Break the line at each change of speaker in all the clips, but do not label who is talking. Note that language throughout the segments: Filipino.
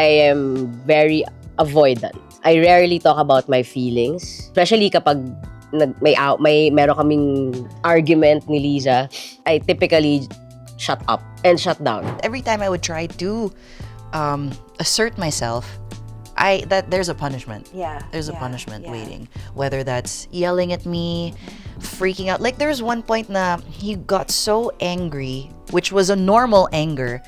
I am very avoidant. I rarely talk about my feelings, especially kapag meron kaming argument ni Liza. I typically shut up and shut down.
Every time I would try to assert myself, there's a punishment. There's a punishment waiting. Whether that's yelling at me, freaking out. Like there's one point na he got so angry, which was a normal anger,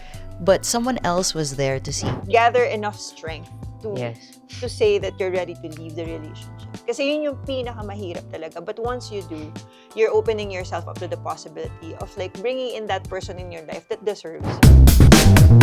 but someone else was there to see.
Gather enough strength to
Yes.
to say that you're ready to leave the relationship. Kasi yun yung pinakamahirap talaga. But once you do, you're opening yourself up to the possibility of like bringing in that person in your life that deserves you.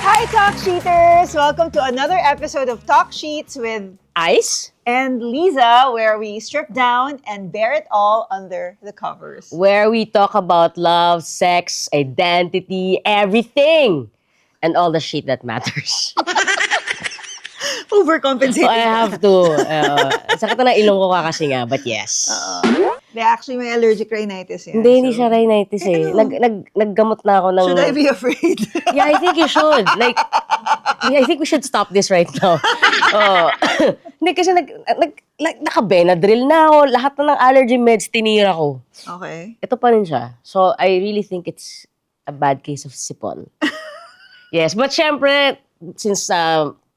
Hi, Talk Sheeters! Welcome to another episode of Talk Sheets with
Ice,
and Liza, where we strip down and bear it all under the covers.
where we talk about love, sex, identity, everything, and all the shit that matters.
Overcompensating.
I have to. Sakit na ilong ko kasi nga, but yes.
They actually may allergic rhinitis yan.
Hindi
so-
siya rhinitis eh. Naggamot na ako ng...
Should I be afraid?
Yeah, I think you should. Like, I think we should stop this right now. Hindi kasi naka-Benadryl na ako. Lahat na ng allergy meds tinira ko.
Okay.
Ito pa rin siya. So, I really think it's a bad case of sipon. Yes, but syempre, since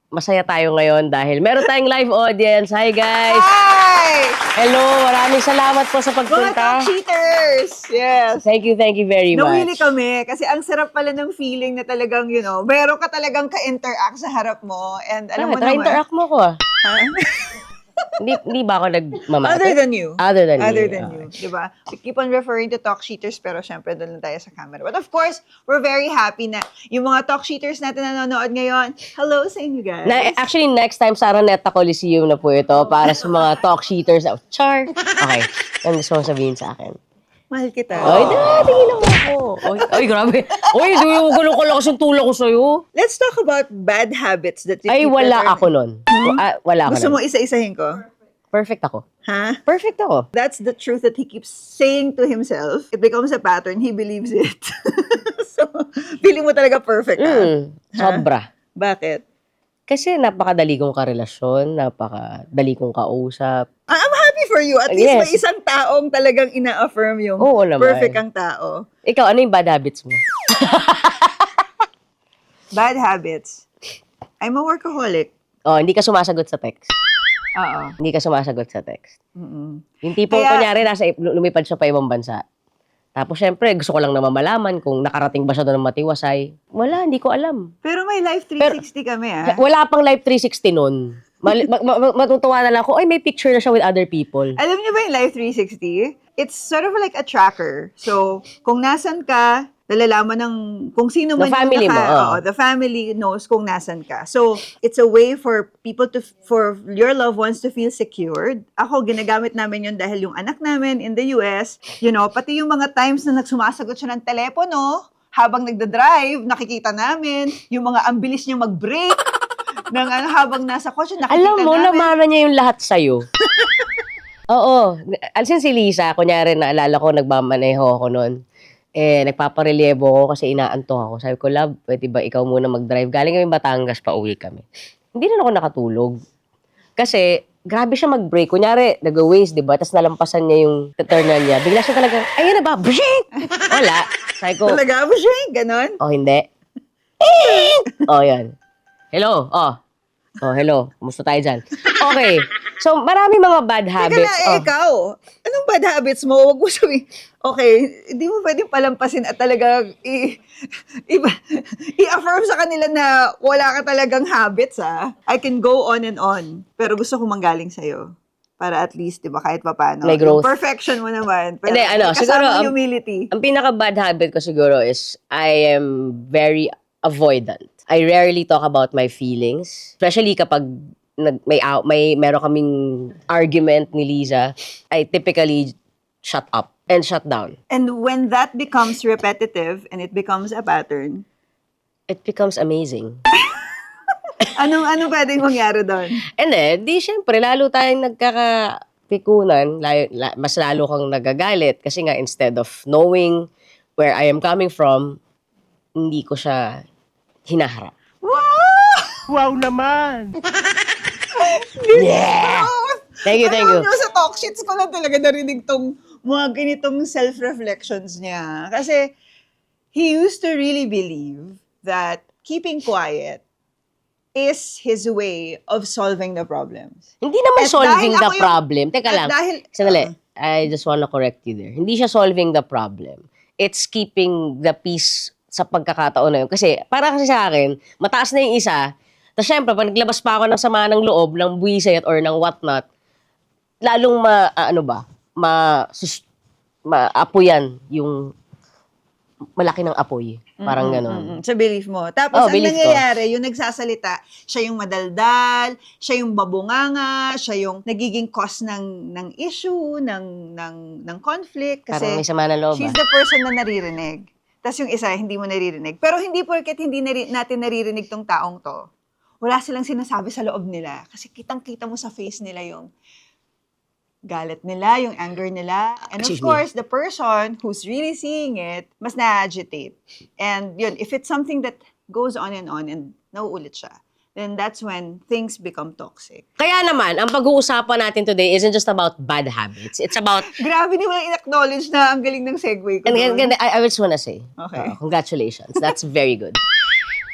masaya tayo ngayon dahil meron tayong live audience. Hi, guys!
Hi!
Hello! Maraming salamat po sa
Mga
pagpunta.
Talk Cheaters! Yes.
Thank you very much.
Nawili kami kasi ang sarap pala ng feeling na talagang, meron ka talagang ka-interact sa harap mo and alam mo naman.
Try-interact mo ko
Ha?
Hindi ba ako nagmamate?
Other than you.
Other than
Other
me,
than
okay.
you. Diba? We keep on referring to Talk Sheeters pero syempre doon lang tayo sa camera. But of course, we're very happy na yung mga Talk Sheeters natin na nanonood ngayon, hello sa inyo guys.
Actually, next time, sa Araneta Coliseum na po ito para sa mga talk sheeters. Char! Okay. Ano gusto mong sabihin sa akin?
Mahal kita.
Ay, tingin lang ako. Ay, grabe. Ay, gulong ko lang kasing tulak ko sa'yo.
Let's talk about bad habits that you
Ay,
keep
wala
that are-
ako nun. Wala ako
Gusto
nun.
mo isa-isahin ko?
Perfect ako.
Ha?
Perfect ako.
That's the truth that he keeps saying to himself. It becomes a pattern. He believes it. So, feeling mo talaga perfect, ha?
Sobra.
Bakit?
Kasi napakadali kong karelasyon, napakadali kong kausap.
I'm happy for you. At least
Yes.
may isang taong talagang ina-affirm yung
Oo naman.
perfect ang tao.
Ikaw, ano yung bad habits mo?
Bad habits. I'm a workaholic.
Oh, hindi ka sumasagot sa text.
Oo.
Hindi ka sumasagot sa text.
Mm-mm.
Yung tipong,
Kaya-
kunyari, lumipad siya pa ibang bansa. Tapos, syempre, gusto ko lang naman malaman kung nakarating ba siya doon ng matiwasay. Wala, hindi ko alam.
Pero may Life 360 kami, ah.
Wala pang Life 360 nun. Matutuwa na lang ako, ay, may picture na siya with other people.
Alam niyo ba yung Life 360? It's sort of like a tracker. So, kung nasan ka, nalalaman ng kung sino man
The family mo, oh.
the family knows kung nasan ka. So, it's a way for for your loved ones to feel secured. Ako, ginagamit namin yun dahil yung anak namin in the US, pati yung mga times na nagsumasagot siya ng telepono, habang nagda-drive, nakikita namin, yung mga ambilis niya mag-brake, habang nasa kotse, nakikita
Alam mo,
namin.
namana niya yung lahat sa'yo. Oo. Alisin si Lisa, kunyari, naalala ko, nagmamaneho ako noon. Nagpaparelyebo ko kasi inaantok ako. Sabi ko, love, pwede ba ikaw muna mag-drive? Galing kami Batangas, pauwi kami. Hindi na ako nakatulog. Kasi, grabe siya mag-brake. Kunyari, nag-waze, di ba? Tapos nalampasan niya yung turnan niya. Bigla siya talaga, ayun na ba? Brink! Wala. Sabi ko,
Talaga mo siya, ganon.
oh, hindi. Oh, yan. Hello. Oh, hello. Kumusta tayo dyan? Okay. So, marami mga bad
Teka
habits.
na, ikaw, anong bad habits mo? Huwag mo sabihin, okay, hindi mo pwedeng palampasin at talagang i-affirm sa kanila na wala ka talagang habits, ha? I can go on and on, pero gusto ko manggaling sa'yo. Para at least, di ba, kahit papaano.
May growth.
Yung perfection mo naman. Pero
Hindi, siguro,
kasama humility.
Ang pinaka-bad habit ko siguro is I am very avoidant. I rarely talk about my feelings. Especially kapag meron kaming argument ni Liza, I typically shut up and shut down.
And when that becomes repetitive and it becomes a pattern,
it becomes amazing.
Anong pwedeng mangyari doon?
And then, di syempre, lalo tayong nagkakapikunan, mas lalo kang nagagalit kasi nga instead of knowing where I am coming from, hindi ko siya hinaharap.
Wow naman!
Yeah! Thank you.
Alam nyo, sa talk shits ko lang talaga narinig tong mga ganitong self-reflections niya. Kasi he used to really believe that keeping quiet is his way of solving the problems.
Hindi naman
At
solving
dahil
the
ako yung-
problem. Teka
at
lang.
dahil-
Sandali. I just wanna correct you there. Hindi siya solving the problem. It's keeping the peace sa pagkakataon na yun. Kasi, para kasi sa akin, mataas na yung isa. Tapos syempre, pag naglabas pa ako ng sama ng loob, ng buwisit or ng whatnot, lalong maapoyan yung malaki ng apoy. Parang gano'n.
Sa belief mo. Tapos, ang
belief ko.
nangyayari, yung nagsasalita, siya yung madaldal, siya yung babunganga, siya yung nagiging cause ng issue, ng conflict.
Parang
Kasi
may sama ng loob.
she's the person na naririnig. Tapos yung isa, hindi mo naririnig. Pero hindi porket hindi natin naririnig tong taong to, wala silang sinasabi sa loob nila. Kasi kitang-kita mo sa face nila yung galit nila, yung anger nila. And of
Excuse me.
course, the person who's really seeing it, mas na-agitate. And yun, if it's something that goes on and nauulit siya, then that's when things become toxic.
Kaya naman, ang pag-uusapan natin today isn't just about bad habits. It's about,
Grabe, di mo lang in-acknowledge na ang galing ng segue ko.
and I just wanna say,
Okay.
congratulations. That's very good.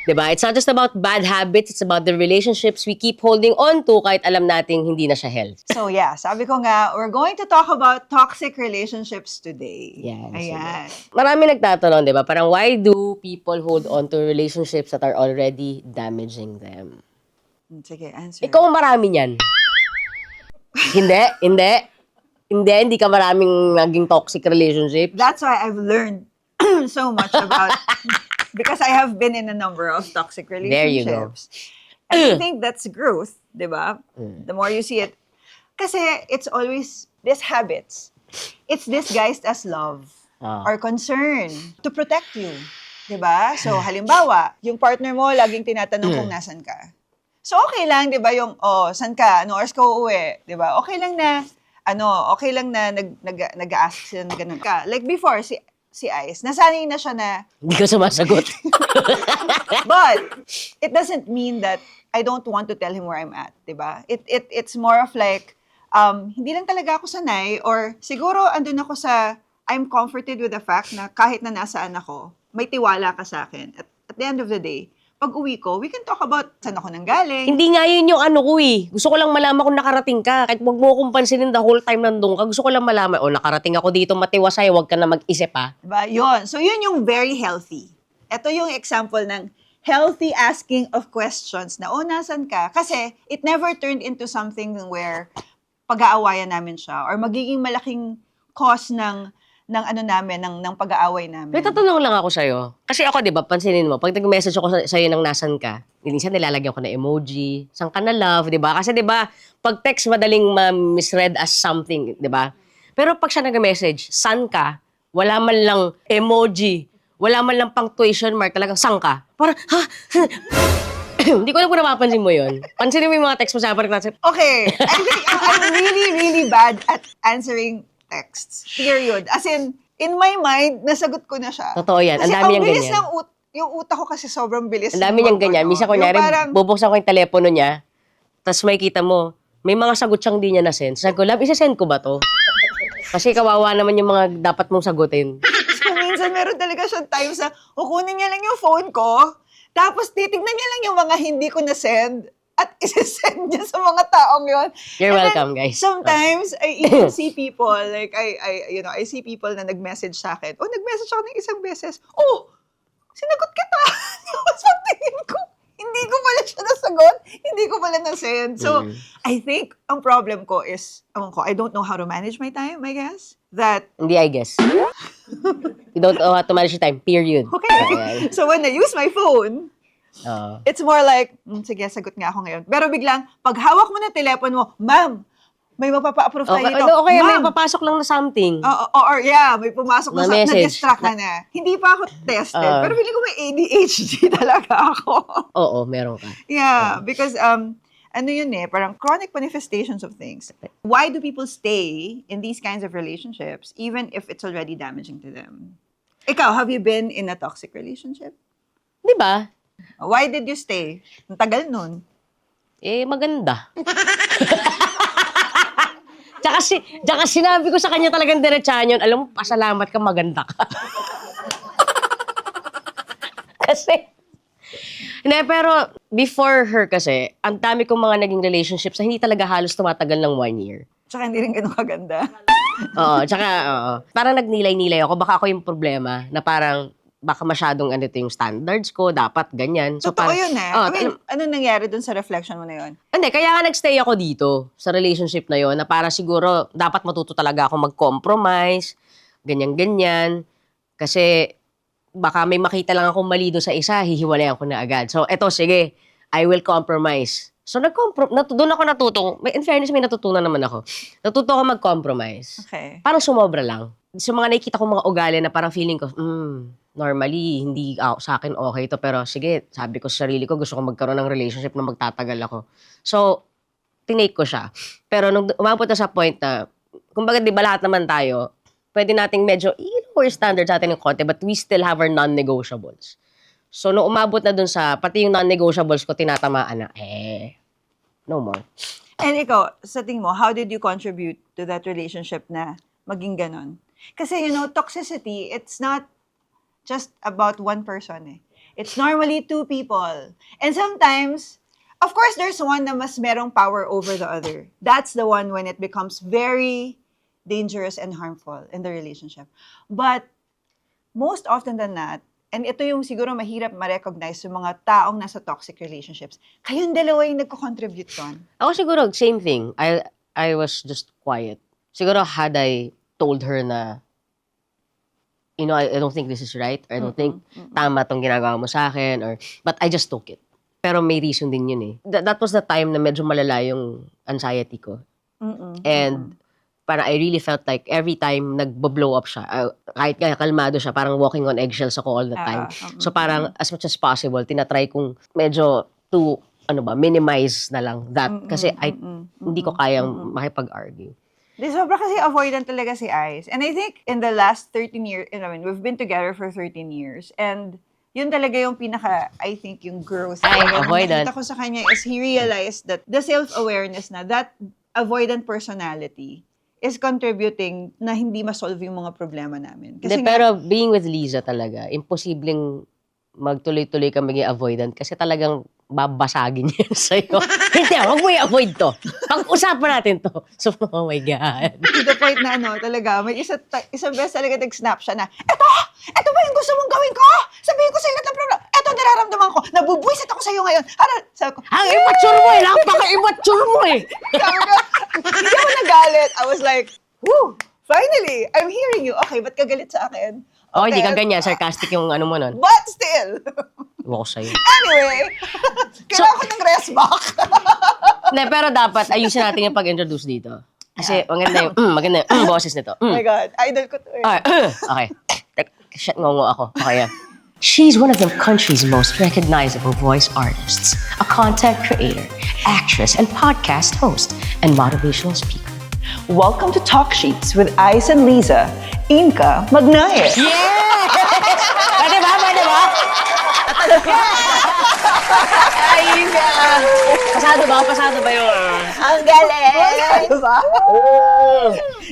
Diba? It's not just about bad habits, it's about the relationships we keep holding on to kahit alam nating hindi na siya health.
So yeah, sabi ko nga, we're going to talk about toxic relationships today.
Yan,
Ayan.
Marami nagtatanong, di ba? Parang why do people hold on to relationships that are already damaging them?
Sige, answer.
Ikaw ang marami niyan. Hindi ka maraming naging toxic relationship.
That's why I've learned so much about, because I have been in a number of toxic
There you
relationships. And I think that's growth, di ba?
Mm.
The more you see it. Kasi it's always these habits. It's disguised as love
Ah.
or concern to protect you. Di ba? So, halimbawa, yung partner mo laging tinatanong kung nasan ka. So, okay lang, di ba, yung, saan ka? Anong oras ka uuwi? Di ba? Okay lang na, nag-ask sila na ganun ka. Like before, si Ice, nasanay na siya na,
Hindi ka sumasagot.
but it doesn't mean that I don't want to tell him where I'm at, 'di ba? It's more of like hindi lang talaga ako sanay, or siguro andun ako sa I'm comforted with the fact na kahit na nasaan ako, may tiwala ka sa akin. At the end of the day, pag uwi ko, we can talk about saan ako nanggaling.
Hindi nga yun yung ano ko eh. Gusto ko lang malaman kung nakarating ka. Kahit wag mo akong pansinin the whole time nandun ka. Gusto ko lang malaman, nakarating ako dito, matiwasay, wag ka na mag-isip ha.
Diba? Yun. So, yun yung very healthy. Ito yung example ng healthy asking of questions na, nasan ka? Kasi, it never turned into something where pag-aawayan namin siya or magiging malaking cause ng pag-aaway namin.
May tatanong lang ako sa'yo. Kasi ako, di ba, pansinin mo, pag nag-message ako sa'yo ng nasan ka, minsan nilalagyan ko na emoji, saan ka na love, di ba? Kasi di ba, pag text madaling ma-misread as something, di ba? Pero pag siya nag-message, saan ka, wala man lang emoji, wala man lang punctuation mark, talagang saan ka? Parang, ha? Hindi ko alam kung napapansin mo yun. Pansinin mo yung mga text mo sa akin.
Okay. I think I'm really, really bad at answering texts. Period. As in my mind, nasagot ko na siya.
Totoo yan. Ang
Kasi
dami niyang
bilis
ganyan.
yung utak ko kasi sobrang bilis.
Ang dami niyang ganyan. Minsan kunyari, bubuksan ko yung telepono niya, tapos makikita mo, may mga sagot siyang di niya na-send. Sabi ko, love, isa-send ko ba to? Kasi kawawa naman yung mga dapat mong sagutin.
So, minsan meron talaga siyang times na kukunin niya lang yung phone ko, tapos titignan niya lang yung mga hindi ko na-send, at isi-send niya sa mga taong yon.
You're
And then,
welcome, guys.
Sometimes, I even see people, like, I see people na nag-message sa akin. Nag-message ako ng isang beses. Sinagot kita. Tapos pagtingin ko, hindi ko pala siya nasagot. Hindi ko pala na-send. So, I think, ang problem ko is, I don't know how to manage my time, I guess. That,
Hindi, I guess. You don't know how to manage your time, period.
okay.
Ayan.
So, when I use my phone,
Oo.
it's more like, sige, sagot nga ako ngayon. Pero biglang, pag hawak mo na telepono mo, ma'am, may mapapa-approve tayo
Okay,
nito.
okay, may
Ma'am,
papasok lang na something.
or yeah, may pumasok
Na
na
message.
na-distract ka na. Hindi pa ako tested, pero feeling ko may ADHD talaga ako.
Oo, meron ka.
Yeah, because ano yun parang chronic manifestations of things. Why do people stay in these kinds of relationships even if it's already damaging to them? Ikaw, have you been in a toxic relationship?
Di ba?
Why did you stay? Ang tagal nun.
Maganda. Tsaka sinabi ko sa kanya talagang diretsahan yun, alam mo, pasalamat ka, maganda ka. Kasi, hindi, pero before her kasi, ang dami kong mga naging relationships na hindi talaga halos tumatagal ng 1 year.
Tsaka hindi rin ganun kaganda.
Oo, tsaka, parang nagnilay-nilay ako, baka ako yung problema, na parang, baka masyadong ito yung standards ko, dapat ganyan. So,
Totoo
parang,
yun I mean, ano nangyari dun sa reflection mo na yun?
Hindi, kaya nga nagstay ako dito sa relationship na yon na para siguro dapat matuto talaga ako mag-compromise, ganyan-ganyan. Kasi baka may makita lang akong mali doon sa isa, hihiwalayan ko na agad. So, eto, sige, I will compromise. So, doon ako natutong, in fairness, may natutunan naman ako. Natuto ako mag-compromise.
Okay.
Parang sumobra lang. Sa mga nakikita ko mga ugali na parang feeling ko, normally, hindi sa akin okay to. Pero sige, sabi ko sa sarili ko, gusto ko magkaroon ng relationship na magtatagal ako. So, tinake ko siya. Pero nung umabot na sa point na, kumbaga di ba lahat naman tayo, pwede nating medyo i-lower standards natin ng konti, but we still have our non-negotiables. So, nung umabot na dun sa, pati yung non-negotiables ko, tinatamaan na, no more.
And ikaw, sa tingin mo, how did you contribute to that relationship na maging ganon? Kasi, toxicity, it's not just about one person It's normally two people. And sometimes, of course, there's one na mas merong power over the other. That's the one when it becomes very dangerous and harmful in the relationship. But most often than not, and ito yung siguro mahirap ma-recognize yung mga taong nasa toxic relationships, kayong dalawa yung nagko-contribute doon.
Ako siguro, same thing. I was just quiet. Siguro, had I told her na, I don't think this is right, or I don't think tama tong ginagawa mo sa akin, but I just took it. Pero may reason din yun That was the time na medyo malala yung anxiety ko. And parang I really felt like every time nagbo-blow up siya, kahit kaya kalmado siya, parang walking on eggshells ako all the time. So parang as much as possible, tinatry kong medyo to, minimize na lang that. Kasi hindi ko kayang makipag-argue.
Sobra kasi avoidant talaga si Ice. And I think in the last 13 years, we've been together for 13 years. And yun talaga yung I think yung growth.
Avoidant.
Nakita ko sa kanya is he realized that the self-awareness na that avoidant personality is contributing na hindi ma-solve yung mga problema namin. Kasi
Pero being with Liza talaga, imposibleng magtuloy-tuloy ka maging avoidant kasi talagang babasagin yan sa'yo. Hindi, wag mo i-avoid to. Pag-usapan natin to. So, oh my God.
to the point na talaga, may isang beses talaga nag-snap siya na, eto ba yung gusto mong gawin ko? Sabihin ko sa lahat ng problema. Eto nararamdaman ko. Nabubwisit ako sa'yo ngayon. Sabi ko,
Ang immature mo napaka-immature mo
sabi ko, hindi ako nagalit. I was like, woo, finally, I'm hearing you. Okay, ba't ka galit sa akin?
Oh, hindi ka
Okay.
ganyan. Sarcastic yung mo nun.
But still,
Iwan ko sa'yo.
anyway, kailangan ko ng rest back.
Hindi, pero dapat ayusin natin yung pag-introduce dito. Kasi maganda yung boses nito.
Oh my God, idol ko to
Okay. Shit, ngongo ako. Okay, She's one of the country's most recognizable voice artists, a content creator, actress, and podcast host, and motivational speaker.
Welcome to Talk Sheets with Ice and Liza, Inka Magnaye.
Yeah! Pwede ba? Ayun nga. Pasado ba yun?
Ang galing! Diba?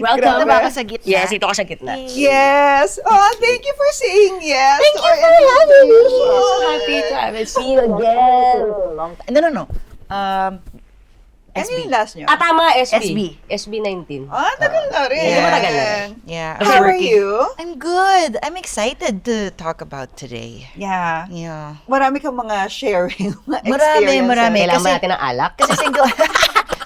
Welcome.
Diba ka sa gitna?
Yes, ito ka sa gitna.
Yes! Oh, thank you for saying yes.
Thank you for having me. So happy to have it. See you again.
No.
Ano yung last nyo?
Tama,
SB.
SB19.
Tagal na rin.
Medyo matagal na rin.
Yeah.
How are you?
I'm good. I'm excited to talk about today.
Yeah.
Yeah.
Marami kang mga sharing, mga
Marami.
Kailangan ba
Kasi-
natin ng alak?
Kasi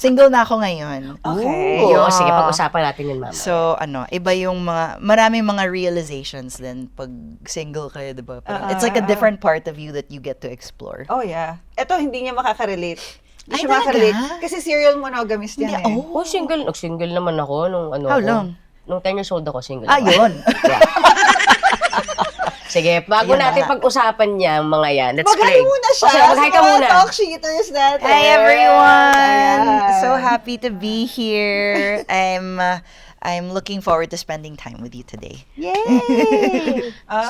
single na ako ngayon.
Okay.
Oo,
Yeah.
sige, pag-usapan natin yun, mama.
So, iba yung maraming mga realizations din pag single kayo, diba? Parang it's like a different part of you that you get to explore.
Oh, yeah. Ito, hindi niya makaka-relate. Hindi
Ay,
siya
talaga?
makarelate. Kasi serial monogamist yan eh.
Oh, single naman ako nung ano
How
ako.
long?
Nung 10 years old ako, single
Ah,
ako.
yun.
Sige, bago
Yun
natin
na.
pag-usapan niya mga yan, let's
Mag-hi
play.
muna siya
Okay, mag-hi ka
sa mga
muna.
talk sheeters natin.
Hi everyone!
Ayan.
So happy to be here. I'm looking forward to spending time with you today.
Yay!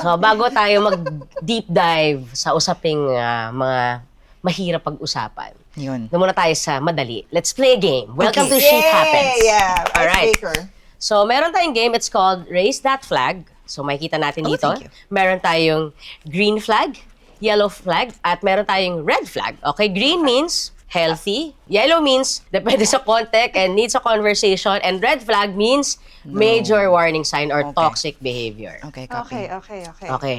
So, bago tayo mag-deep dive sa usaping mga mahirap pag-usapan,
Yun.
doon muna tayo sa madali. Let's play a game. Welcome to
Okay.
Shit Happens.
Yeah,
Alright.
icebreaker.
So, meron tayong game. It's called Raise That Flag. So, makikita natin
Oh,
dito.
thank you.
Meron tayong green flag, yellow flag, at meron tayong red flag. Okay, green means healthy. Yellow means depende sa context and needs a conversation. And red flag means major warning sign or
Okay.
toxic behavior.
Okay, copy.
Okay.
Okay.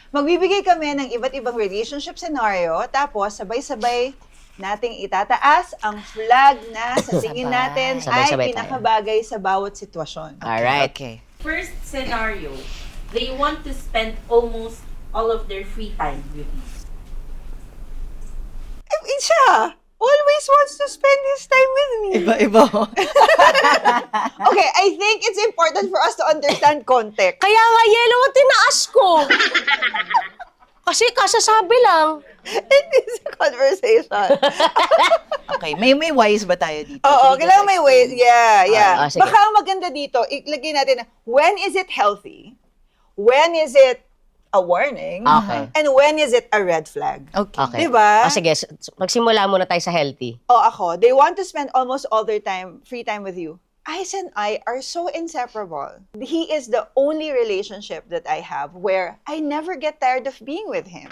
Magbibigay kami ng iba't ibang relationship scenario, tapos sabay-sabay nating itataas ang flag na sa tingin natin
Sabay-sabay
ay
tayo.
pinakabagay sa bawat sitwasyon.
Alright.
Okay.
First scenario, they want to spend almost all of their free time with you.
Siya always wants to spend his time with me.
Iba-iba.
Okay, I think it's important for us to understand context.
Kaya nga yellow ang tinaas ko. Kasi kasasabi lang.
It is a conversation.
Okay, may wise ba tayo dito?
Oo,
Can you
kailangan
just
may way.
explain?
Yeah.
sige.
Baka ang maganda dito, ilagay natin, when is it healthy? When is it a warning?
Okay.
And when is it a red flag?
Okay.
Okay.
Diba?
Sige, magsimula muna tayo sa healthy.
O ako, they want to spend almost all their time, free time with you. Ice and I are so inseparable. He is the only relationship that I have where I never get tired of being with him.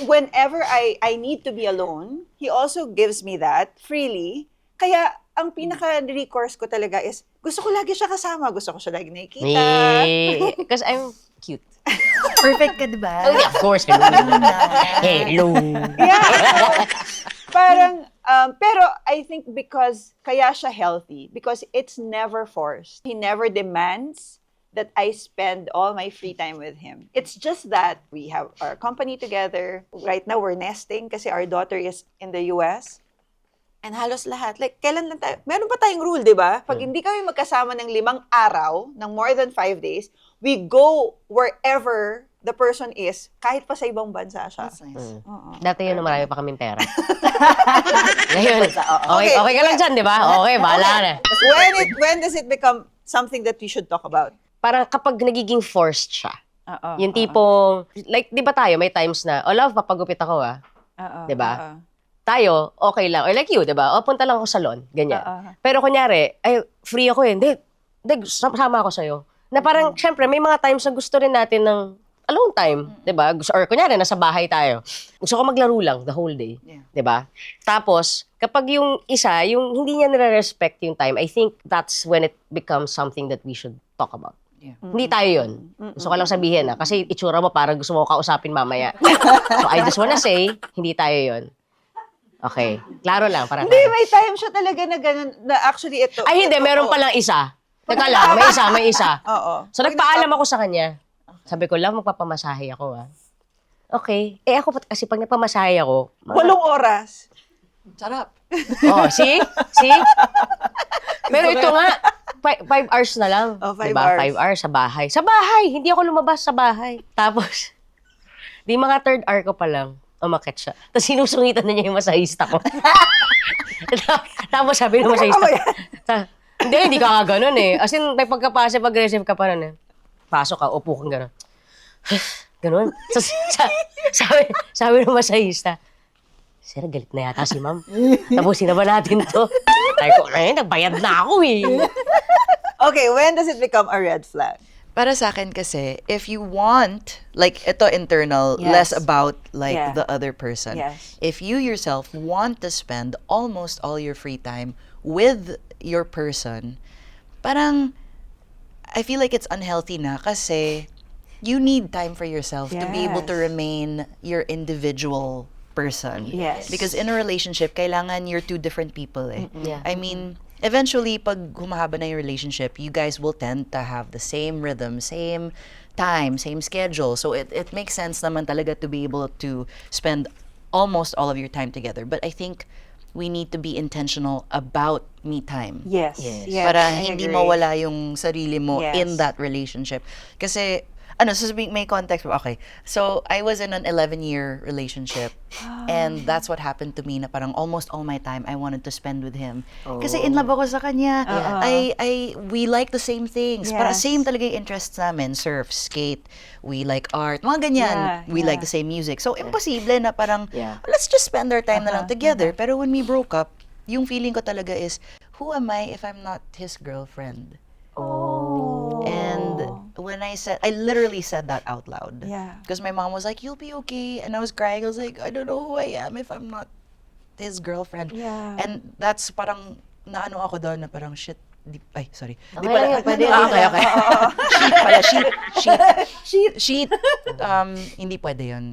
Whenever I need to be alone, he also gives me that freely. Kaya ang pinaka-recourse ko talaga is, gusto ko lagi siya kasama. Gusto ko siya lagi nakikita.
Because I'm cute.
Perfect ka, diba?
Oh, yeah, of course. Hello. Hello.
Yeah. Parang, pero I think because kaya siya healthy, because it's never forced. He never demands that I spend all my free time with him. It's just that we have our company together. Right now, we're nesting kasi our daughter is in the US. And halos lahat, like, kailan lang tayo, meron pa tayong rule, di ba? Pag hindi kami magkasama ng 5 araw, ng more than 5 days, we go wherever the person is, kahit pa sa ibang bansa siya.
That's nice.
Dati yun, marami pa kaming pera. Ngayon,
Okay.
okay ka lang dyan, di ba? Okay, bahala ka na.
When does it become something that we should talk about?
Parang kapag nagiging forced siya,
Oo.
yung tipong, like, di ba tayo, may times na, oh love, papagupit ako Di ba? Tayo, okay lang. Or like you, di ba? O, punta lang ako sa salon. Ganyan. Pero kunyari, ay, free ako yun. Hindi, sama ako sa'yo. Na parang, syempre, may mga times na gusto rin natin ng alone time. Di ba? Or kunyari, nasa bahay tayo. Gusto ko maglaro lang the whole day.
Yeah.
Di ba? Tapos, kapag yung isa, yung hindi niya nire-respect yung time, I think that's when it becomes something that we should talk about.
Yeah.
Hindi tayo yun. Gusto ko lang sabihin kasi itsura mo parang gusto mo ko kausapin mamaya. So I just wanna say, hindi tayo yun. Okay. Klaro lang. Para
Hindi, may time siya talaga na ganun, na actually ito.
Ay, hindi. Meron palang isa. Teka lang. May isa.
Oo.
So nagpaalam ako sa kanya. Sabi ko, love, magpapamasahe ako Okay. Ako kasi pag nagpamasahe ako,
8 oras.
Sarap.
oh, see? Pero ito nga, 5 hours na lang.
Oh, 5
diba?
hours.
5 hours sa bahay. Sa bahay! Hindi ako lumabas sa bahay. Tapos, di mga 3rd hour ko pa lang, umakit siya. Tapos sinusungitan na niya yung masahista ko. Tapos sabi ng masahista, hindi ka ganun eh. As in, may pagka-passive-aggressive ka pa rin eh. Pasok ka, upo kang ganun. Ganun. So, sabi ng masahista, Sir, galit na yata si ma'am. Tapusin na ba natin to? Sabi ko, nagbayad na ako eh.
Okay, when does it become a red flag?
Para sa akin kasi, if you want, like, ito internal,
Yes.
less about, like,
Yeah.
the other person.
Yes.
If you yourself want to spend almost all your free time with your person, parang, I feel like it's unhealthy na kasi you need time for yourself to be able to
Yes.
remain your individual person.
Yes.
Because in a relationship, kailangan you're two different people eh.
Yeah.
I mean, eventually, pag humahaba na yung relationship, you guys will tend to have the same rhythm, same time, same schedule. So it makes sense naman talaga to be able to spend almost all of your time together. But I think we need to be intentional about me time.
Yes.
Yes.
Yes,
Para
I
hindi
agree.
mawala yung sarili mo
Yes.
in that relationship. Kasi, may context. Okay. So, I was in an 11-year relationship. And that's what happened to me na parang almost all my time I wanted to spend with him. Kasi in love ako sa kanya. We like the same things. Para
Yes.
same talaga yung interests namin. Surf, skate, we like art, mga ganyan.
Yeah,
We
yeah.
like the same music. So, imposible na parang,
Yeah.
let's just spend our time na lang together. Pero when we broke up, yung feeling ko talaga is, who am I if I'm not his girlfriend? And when I literally said that out loud.
Yeah.
Because my mom was like, you'll be okay. And I was crying. I was like, I don't know who I am if I'm not his girlfriend.
Yeah.
And that's parang, naano ako doon na parang, shit. Sorry.
Okay lang yun, pwede.
Okay. Sheet pala, sheet. Hindi pwede yun.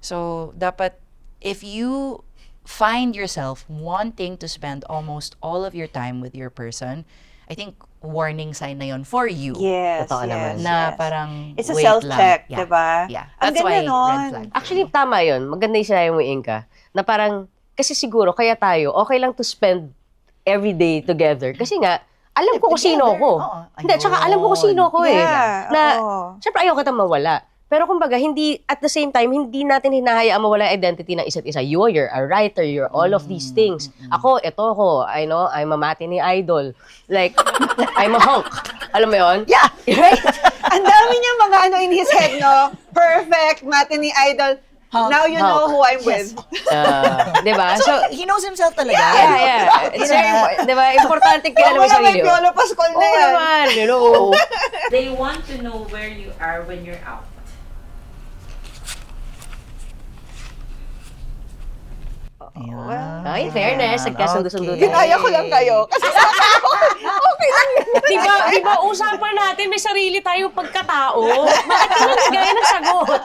So, dapat, if you find yourself wanting to spend almost all of your time with your person, I think warning sign na yun for you.
Yes,
Totoo naman.
Na
yes.
parang,
It's a
wait
self-check,
lang.
diba?
Yeah.
Ang
That's
ganda
why,
nun.
red flag.
Actually, tama yun. Maganda yung sinabi mo, Inka. Na parang, kasi siguro, kaya tayo, okay lang to spend every day together. Kasi nga, alam ko kung sino
Together.
ako.
Oo,
Hindi, tsaka alam ko kung sino ako eh.
Yeah,
Na,
oo.
syempre ayaw kitang mawala. Pero kumbaga, hindi, at the same time, hindi natin hinahayaan mawala ang identity ng isa't isa. You're a writer, you're all of these things. Ako, I'm a matinee idol. Like, I'm a hunk. Alam mo yun?
Yeah.
Right?
Ang dami niya mga in his head, no? Perfect, matinee idol. Now you know who I'm with.
Diba?
So, he knows himself talaga.
Yeah. It's very important. Diba? Importante kilala mo
Wala
sarili
may
mo.
Piolo Pascual na
Oo
yan.
naman,
They want to know where you are when you're out.
Yeah.
Ay, fairness, nagkasundo-sundo tayo.
Ginaya ko lang kayo. Kasi okay lang yun.
Diba, usapan natin, may sarili tayong pagkatao. Bakit ka nagaya ng sagot?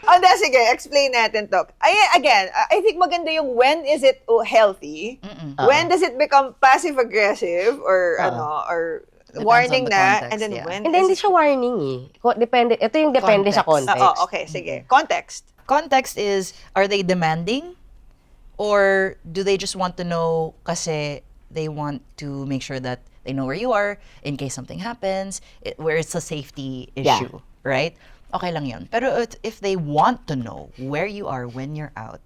Hindi, sige, explain natin to. Again, I think maganda yung when is it healthy? When does it become passive-aggressive or or warning
on the
na?
context,
And then
yeah.
when
Hindi siya warning eh. Depende, ito yung depende sa
Context.
context.
Okay, sige. Context.
Context is, are they demanding? Or do they just want to know kasi they want to make sure that they know where you are in case something happens, where it's a safety issue, right? Okay lang yun. Pero if they want to know where you are when you're out,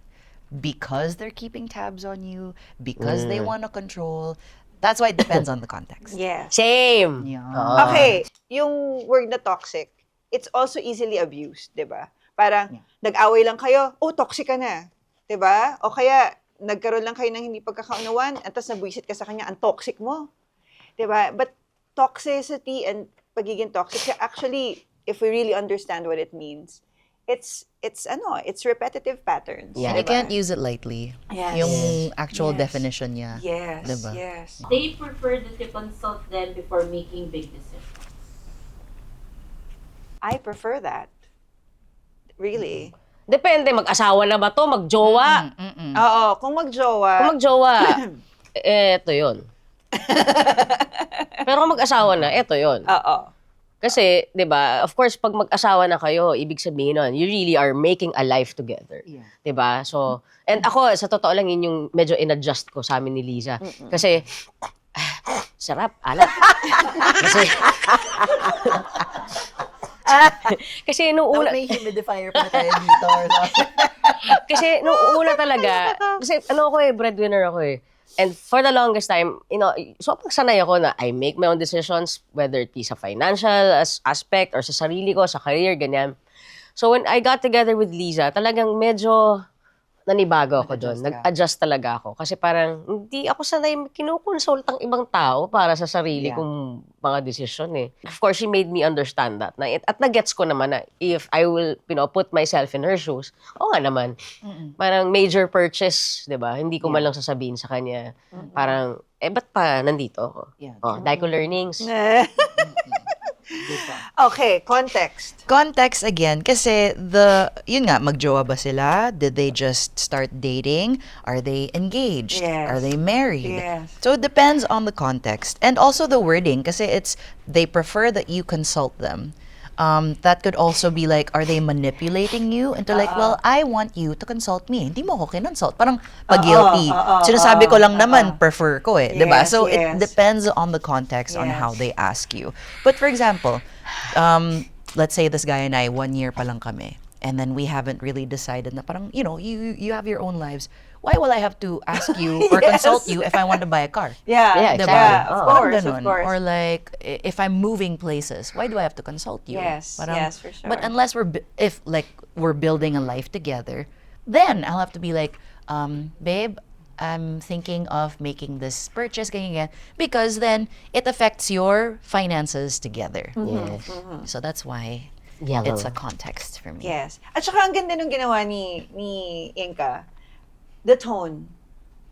because they're keeping tabs on you, because they want to control, that's why it depends on the context.
Yes.
Same.
Yeah.
Okay, yung word na toxic, it's also easily abused, di ba? Parang, nag-away lang kayo, toxic ka na. 'Di ba? O kaya nagkaroon lang kayo ng hindi pagkakaunawan at tapos nabwisit ka sa kanya, ang toxic mo. 'Di ba? But toxicity and pagiging toxic, actually, if we really understand what it means, it's repetitive patterns.
Yeah.
You
diba?
can't use it lightly.
Yes.
Yung actual
Yes.
definition niya.
Yes,
Diba?
yes.
They prefer that you consult them before making big decisions.
I prefer that. Really.
Depende, mag-asawa na ba to? Mag-jowa?
Oo, kung magjowa,
Kung mag-jowa, eto yun. Pero kung mag-asawa na, eto yun.
oo.
Kasi, di ba, of course, pag mag-asawa na kayo, ibig sabihin nun, you really are making a life together. Di ba? So, and ako, sa totoo lang, yun yung medyo in-adjust ko sa amin ni Liza. Kasi, sarap, alat. Kasi nung una,
May humidifier pa tayo dito or something.
kasi nung una talaga, kasi ano ako breadwinner ako eh. And for the longest time, sobrang sanay ako na I make my own decisions, whether it be sa financial aspect or sa sarili ko, sa career, ganyan. So when I got together with Liza, talagang medyo nanibago ako doon. Nag-adjust talaga ako. Kasi parang hindi ako sanay kinukonsult ang ibang tao para sa sarili kong mga desisyon eh. Of course, she made me understand that. At nag-gets ko naman na if I will put myself in her shoes, o nga naman, parang major purchase, di ba? Hindi ko man lang sasabihin sa kanya. Parang, ba't pa nandito ako? Dahil ko learnings.
Okay, context.
Context again, kasi yun nga, magjowa ba sila? Did they just start dating? Are they engaged?
Yes.
Are they married?
Yes.
So it depends on the context. And also the wording, kasi they prefer that you consult them. that could also be like, are they manipulating you into like, well, I want you to consult me. Hindi mo ako kinonsult. Parang pag guilty. Sinasabi ko lang naman, prefer ko eh. Diba?
Yes,
So
yes.
it depends on the context on how
Yes.
they ask you. But for example, let's say this guy and I, 1 year pa lang kami. And then we haven't really decided na parang, you know, you have your own lives. Why will I have to ask you or
Yes.
consult you if I want to buy a car?
Yeah,
Yeah,
Diba?
exactly.
Yeah, of
Oh.
course,
Parang
of
ganun.
course.
Or like, if I'm moving places, why do I have to consult you?
Yes, yes, for sure.
But unless if like we're building a life together, then I'll have to be like, babe, I'm thinking of making this purchase, ganyan, because then it affects your finances together.
Yes.
So that's why
Yellow.
it's a context for me.
Yes. At saka ang ganda nung ginawa ni Inka. The tone.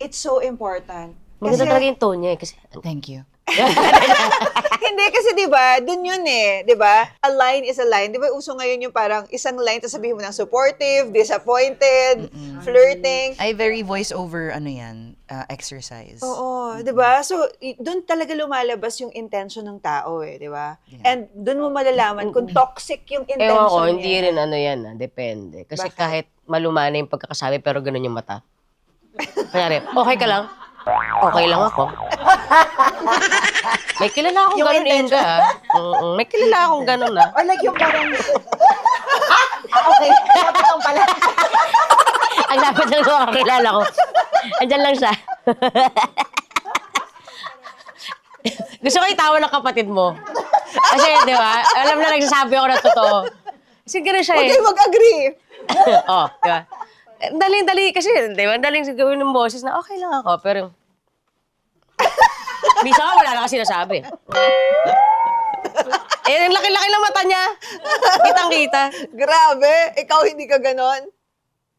It's so important.
Maganda talaga yung tone niya eh. Kasi,
Thank you.
Hindi kasi 'di ba, dun yun eh, 'di ba? A line is a line. 'Di ba uso ngayon yung parang isang line tapos sabihin mo ng supportive, disappointed, flirting.
I very voice over ano yan, exercise.
Oo, 'di ba? So doon talaga lumalabas yung intention ng tao eh, 'di ba? And doon mo malalaman kung toxic yung intention
ewan ko,
niya.
hindi rin ano yan depende. Kasi
Bakit?
kahit malumana yung pagkakasabi pero ganun yung mata. Kanyari, okay ka lang? Okay lang ako. May kilala akong
Yung
ganun
intention.
Inga. May kilala akong ganun na.
Or like yung parang okay, kapatong pala.
Ang dapat lang makakilala ko. Andyan lang siya. Gusto ko itawa ng kapatid mo. Kasi, di ba, alam na nagsasabi ako na totoo. Kasi ganun siya eh.
Okay, mag-agree.
Oh, di ba? Daling-dali kasi, di ba? Daling gawin ng boses na okay lang ako, pero minsan wala na kasi sinasabi. Eh, ang laki-laki ng mata niya. Kitang-kita.
Grabe, ikaw hindi ka ganon.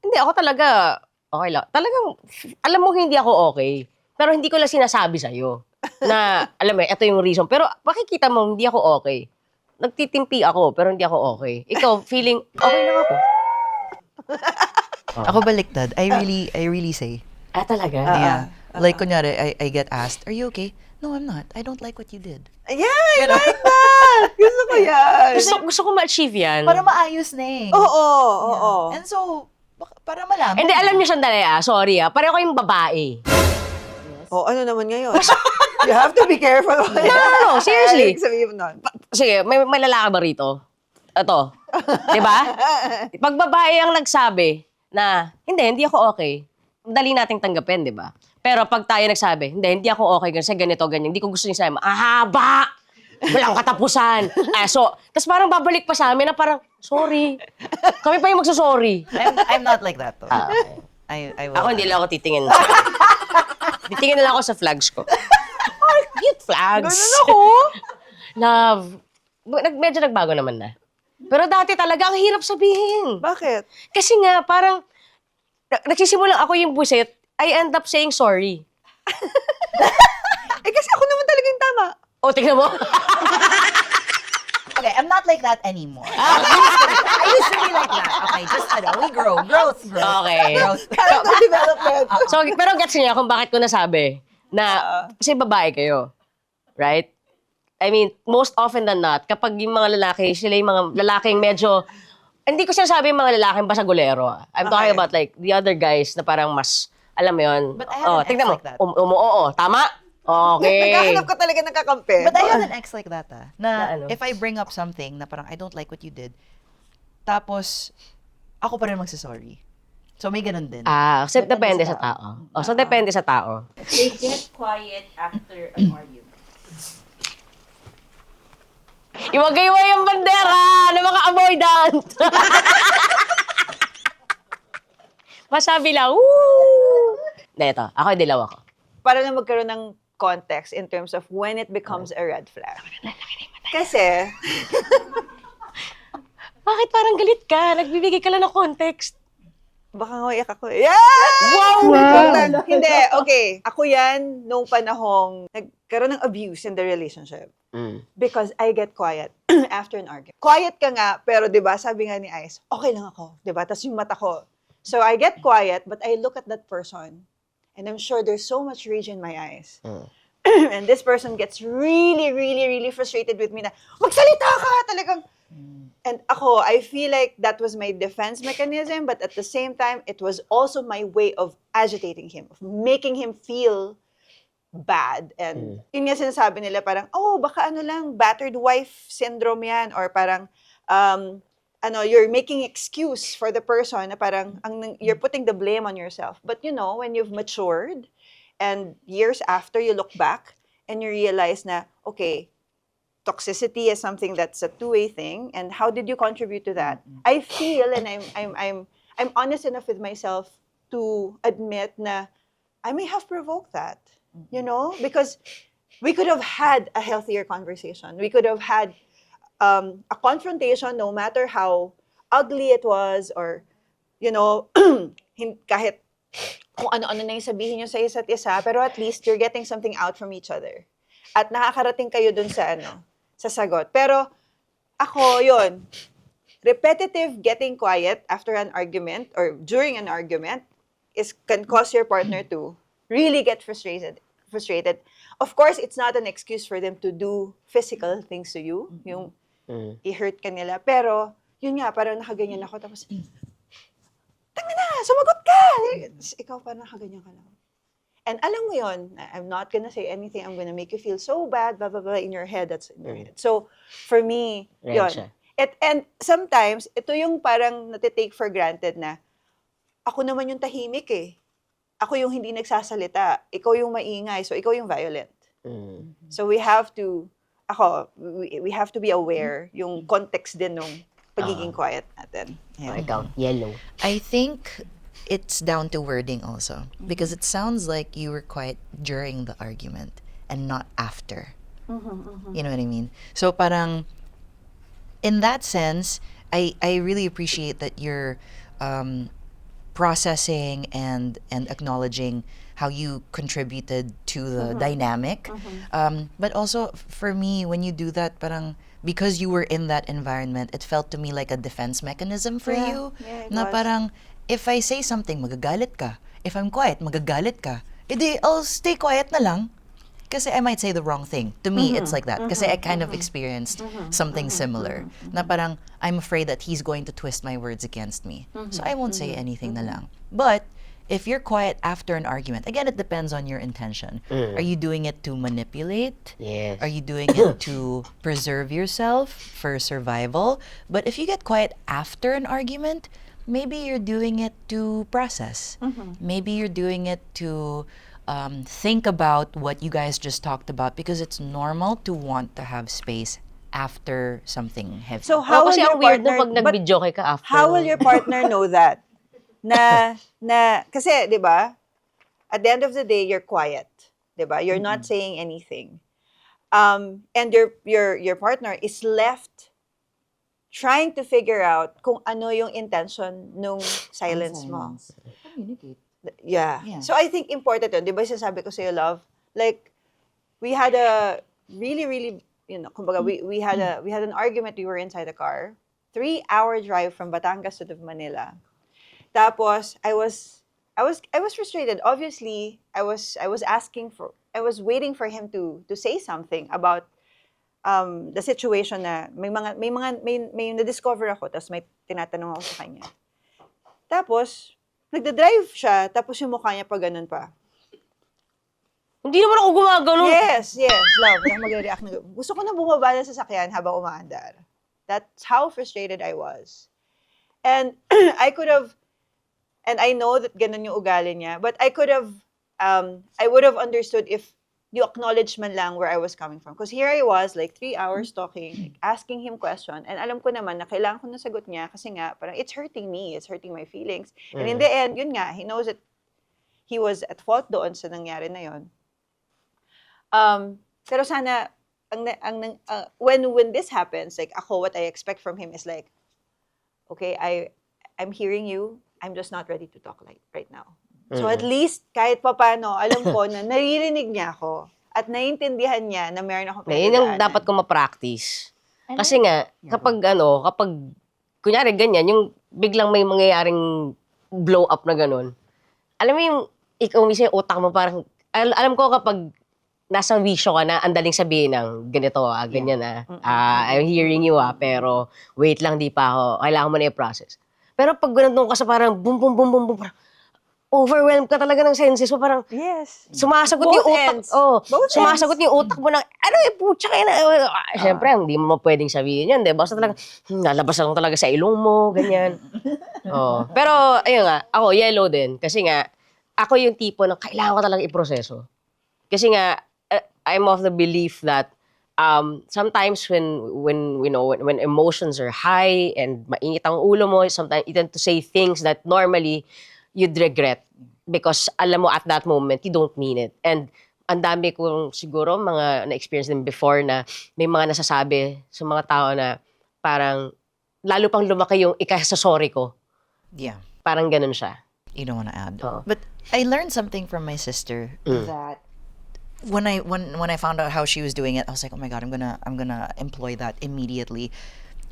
Hindi, ako talaga, okay lang. Talagang, alam mo hindi ako okay. Pero hindi ko lang sinasabi sa'yo. Na, alam mo, ito yung reason. Pero makikita mo, hindi ako okay. Nagtitimpi ako, pero hindi ako okay. Ikaw, feeling, okay lang ako.
Ako baliktad. I really say.
Ah, talaga?
Yeah. Like, kunyari, I get asked, are you okay? No, I'm not. I don't like what you did.
Yeah, I like that. Gusto ko yan.
Gusto ko ma-achieve yan.
Para maayos na eh.
Oo.
And so, para malaman.
Hindi, alam niyo sandali sorry pareho kayong babae.
Oh, ano naman ngayon? You have to be careful.
No, seriously.
Sabihin mo nun.
Sige, may lalaki ba rito? Ito. Di ba? Pag babae ang nagsabi na, hindi ako okay, dali nating tanggapin, di ba? Pero pag tayo nagsabi, hindi ako okay kasi ganito, ganyan, hindi ko gusto niya sabi, haba! Walang katapusan. Tapos parang babalik pa sa amin na parang, sorry. Kami pa yung magsasorry.
I'm not like that though.
Okay.
I will.
Ako hindi lang ako titingin. Titingin na lang ako sa flags ko. Cute flags.
Ganun ako.
Love. Medyo nagbago naman na. Pero dati talaga, ang hirap sabihin.
Bakit?
Kasi nga, parang, nagsisimulang ako yung buset, I end up saying sorry.
Kasi ako naman talaga yung tama.
O, tingnan mo.
Okay, I'm not like that anymore. I used to be like that. Okay, just we grow. Growth.
Okay.
Growth.
Character development.
So, pero gets niya kung bakit ko nasabi na, kasi babae kayo. Right? I mean, most often than not, kapag yung mga lalaki, sila yung mga lalaking medyo, hindi ko sinasabi yung mga lalaking basagulero. I'm talking about like the other guys na parang mas, alam mo yun.
But I have an ex
tingnan mo.
like that.
Oo, tama? Okay.
Naghahanap ka talaga ng kakampi.
But I have an ex like that
Na
na
ano?
if I bring up something na parang I don't like what you did, tapos ako pa rin magsasorry. So may ganun din.
Kasi depende sa tao. So depende sa tao.
They get quiet after an argument.
Iwagay-iway yung bandera ng mga avoidant. Masabi lang, woo! Ito, ako yung dilaw ako.
Para na magkaroon ng context in terms of when it becomes a red flag. Kasi,
Bakit parang galit ka? Nagbibigay ka lang ng context.
baka nga iyak ako. Yeah!
Wow!
Hindi, okay. Ako yan nung panahong nagkaroon ng abuse in the relationship. Because I get quiet after an argument. Quiet ka nga, pero 'di ba, sabi nga ni Ice, okay lang ako, 'di ba? Tapos yung mata ko. So I get quiet, but I look at that person, and I'm sure there's so much rage in my eyes. And this person gets really, really, really frustrated with me na, magsalita ka! Talagang, And ako, I feel like that was my defense mechanism, but at the same time, it was also my way of agitating him, of making him feel bad. And yun nga sinasabi nila, parang, oh, baka ano lang, battered wife syndrome yan, or parang, you're making excuse for the person, na parang, you're putting the blame on yourself. But you know, when you've matured, and years after, you look back, and you realize na, okay, toxicity is something that's a two-way thing, and how did you contribute to that? I feel, and I'm honest enough with myself to admit na I may have provoked that, you know, because we could have had a healthier conversation. We could have had a confrontation, no matter how ugly it was, or you know, kahit kung ano-ano na yung sabihin nyo sa isa't isa, pero at least you're getting something out from each other. At nakakarating kayo dun sa sa sagot. Pero ako, yun, repetitive getting quiet after an argument or during an argument can cause your partner to really get frustrated. Of course, it's not an excuse for them to do physical things to you, yung i-hurt ka nila. Pero, yun nga, parang nakaganyan ako, tapos, tanga na, sumagot ka! Ikaw parang nakaganyan ka lang. And alam mo yun, I'm not gonna say anything, I'm gonna make you feel so bad, blah, blah, blah, in your head, that's in your head. So, for me, yun. And sometimes, ito yung parang natitake for granted na, ako naman yung tahimik eh. Ako yung hindi nagsasalita. Ikaw yung maingay, so ikaw yung violent. So we have to, we have to be aware yung context din nung pagiging quiet natin.
Ikaw, yellow.
I think it's down to wording also, because it sounds like you were quiet during the argument and not after. You know what I mean? So parang, in that sense, I really appreciate that you're processing and acknowledging how you contributed to the dynamic. But also, for me, when you do that, parang, because you were in that environment, it felt to me like a defense mechanism for you.
Yeah, it
Na
was.
parang, if I say something, magagalit ka. If I'm quiet, magagalit ka. Edi, I'll stay quiet na lang. Kasi I might say the wrong thing. To me, it's like that. Kasi I kind of experienced something similar. Na parang, I'm afraid that he's going to twist my words against me. So I won't say anything na lang. But, if you're quiet after an argument, again, it depends on your intention. Are you doing it to manipulate?
Yes.
Are you doing it to preserve yourself for survival? But if you get quiet after an argument, maybe you're doing it to process. Maybe you're doing it to think about what you guys just talked about, because it's normal to want to have space after something heavy.
So how will
Kasi
your
ang weird
partner,
no pag nag-video ka after.
how will your partner know that? Kasi, di ba, at the end of the day, you're quiet. Di ba? You're not saying anything. And your partner is left trying to figure out kung ano yung intention nung silence mo.
Communicate.
Yeah.
Yeah.
So I think important yun. Di ba sinasabi ko sa'yo, love? Like, we had a really, really, kumbaga, we had an argument. We were inside the car. 3-hour drive from Batangas to Manila. Tapos, I was frustrated. Obviously, I was waiting for him to say something about the situation na may na-discover ako, tapos may tinatanong ako sa kanya. Tapos, nagda-drive siya, tapos yung mukha niya pa ganun pa.
Hindi naman ako gumagano.
Yes, love. Hindi ako mag-react. Gusto ko na bumaba na sa sasakyan habang umaandar. That's how frustrated I was. And I could have, and I know that ganun yung ugali niya, but I could have, I would have understood if you acknowledge man lang where I was coming from. Because here I was, like 3 hours talking, like, asking him question, and alam ko naman na kailangan ko na sagot niya kasi nga, parang it's hurting me, it's hurting my feelings. And in the end, yun nga, he knows that he was at fault doon sa nangyari na yun. Pero sana, when this happens, like ako, what I expect from him is like, okay, I'm hearing you, I'm just not ready to talk like right now. So at least, kahit pa paano, alam ko na naririnig niya ako at naiintindihan niya na meron akong
Na yun ang dapat ko ma-practice. Kasi nga, kapag kunyari ganyan, yung biglang may mangyayaring blow up na ganun, alam mo yung, ikaw mismo yung utak mo parang, alam ko kapag nasa wisyo ka na, ang daling sabihin ng ganito, ganyan I'm hearing you pero wait lang, di pa ako, kailangan mo na i-process. Pero pag nandun ka sa parang boom, boom, boom, boom, boom, parang overwhelmed ka talaga ng senses mo, parang
Yes.
sumasagot
Both
yung utak.
ends.
Oh,
Both
sumasagot yung utak mo ng, putya kayo na. Siyempre, hindi mo pwedeng sabihin yan, di ba? Basta talaga, lalabas lang talaga sa ilong mo, ganyan. Oh. Pero, ayun nga, ako, yellow din. Kasi nga, ako yung tipo na kailangan ko talaga iproseso. Kasi nga, I'm of the belief that sometimes when emotions are high and mainit ang ulo mo, sometimes you tend to say things that normally you'd regret because alam mo at that moment you don't mean it. And ang dami kong siguro mga na-experience din before na may mga nasasabi sa mga tao na parang lalo pang lumaki yung sorry ko.
Yeah.
Parang ganun siya.
You don't want to add.
Oo.
But I learned something from my sister that when I found out how she was doing it, I was like, oh my God, I'm gonna employ that immediately.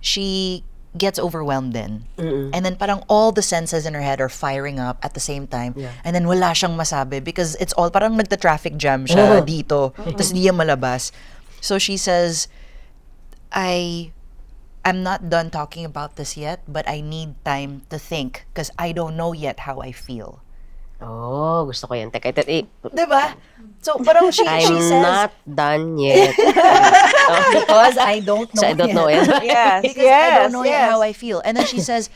She gets overwhelmed then. And then parang all the senses in her head are firing up at the same time.
Yeah.
And then wala siyang masabi because it's all parang nagta-traffic jam siya dito. Tapos di niya malabas. So she says, I'm not done talking about this yet, but I need time to think because I don't know yet how I feel.
Oh, gusto ko yan. Teka,
Diba? So parang she
I'm
says,
not done yet.
because I don't know
So I don't know yet.
Yes.
because I don't know yet how I feel. And then she says,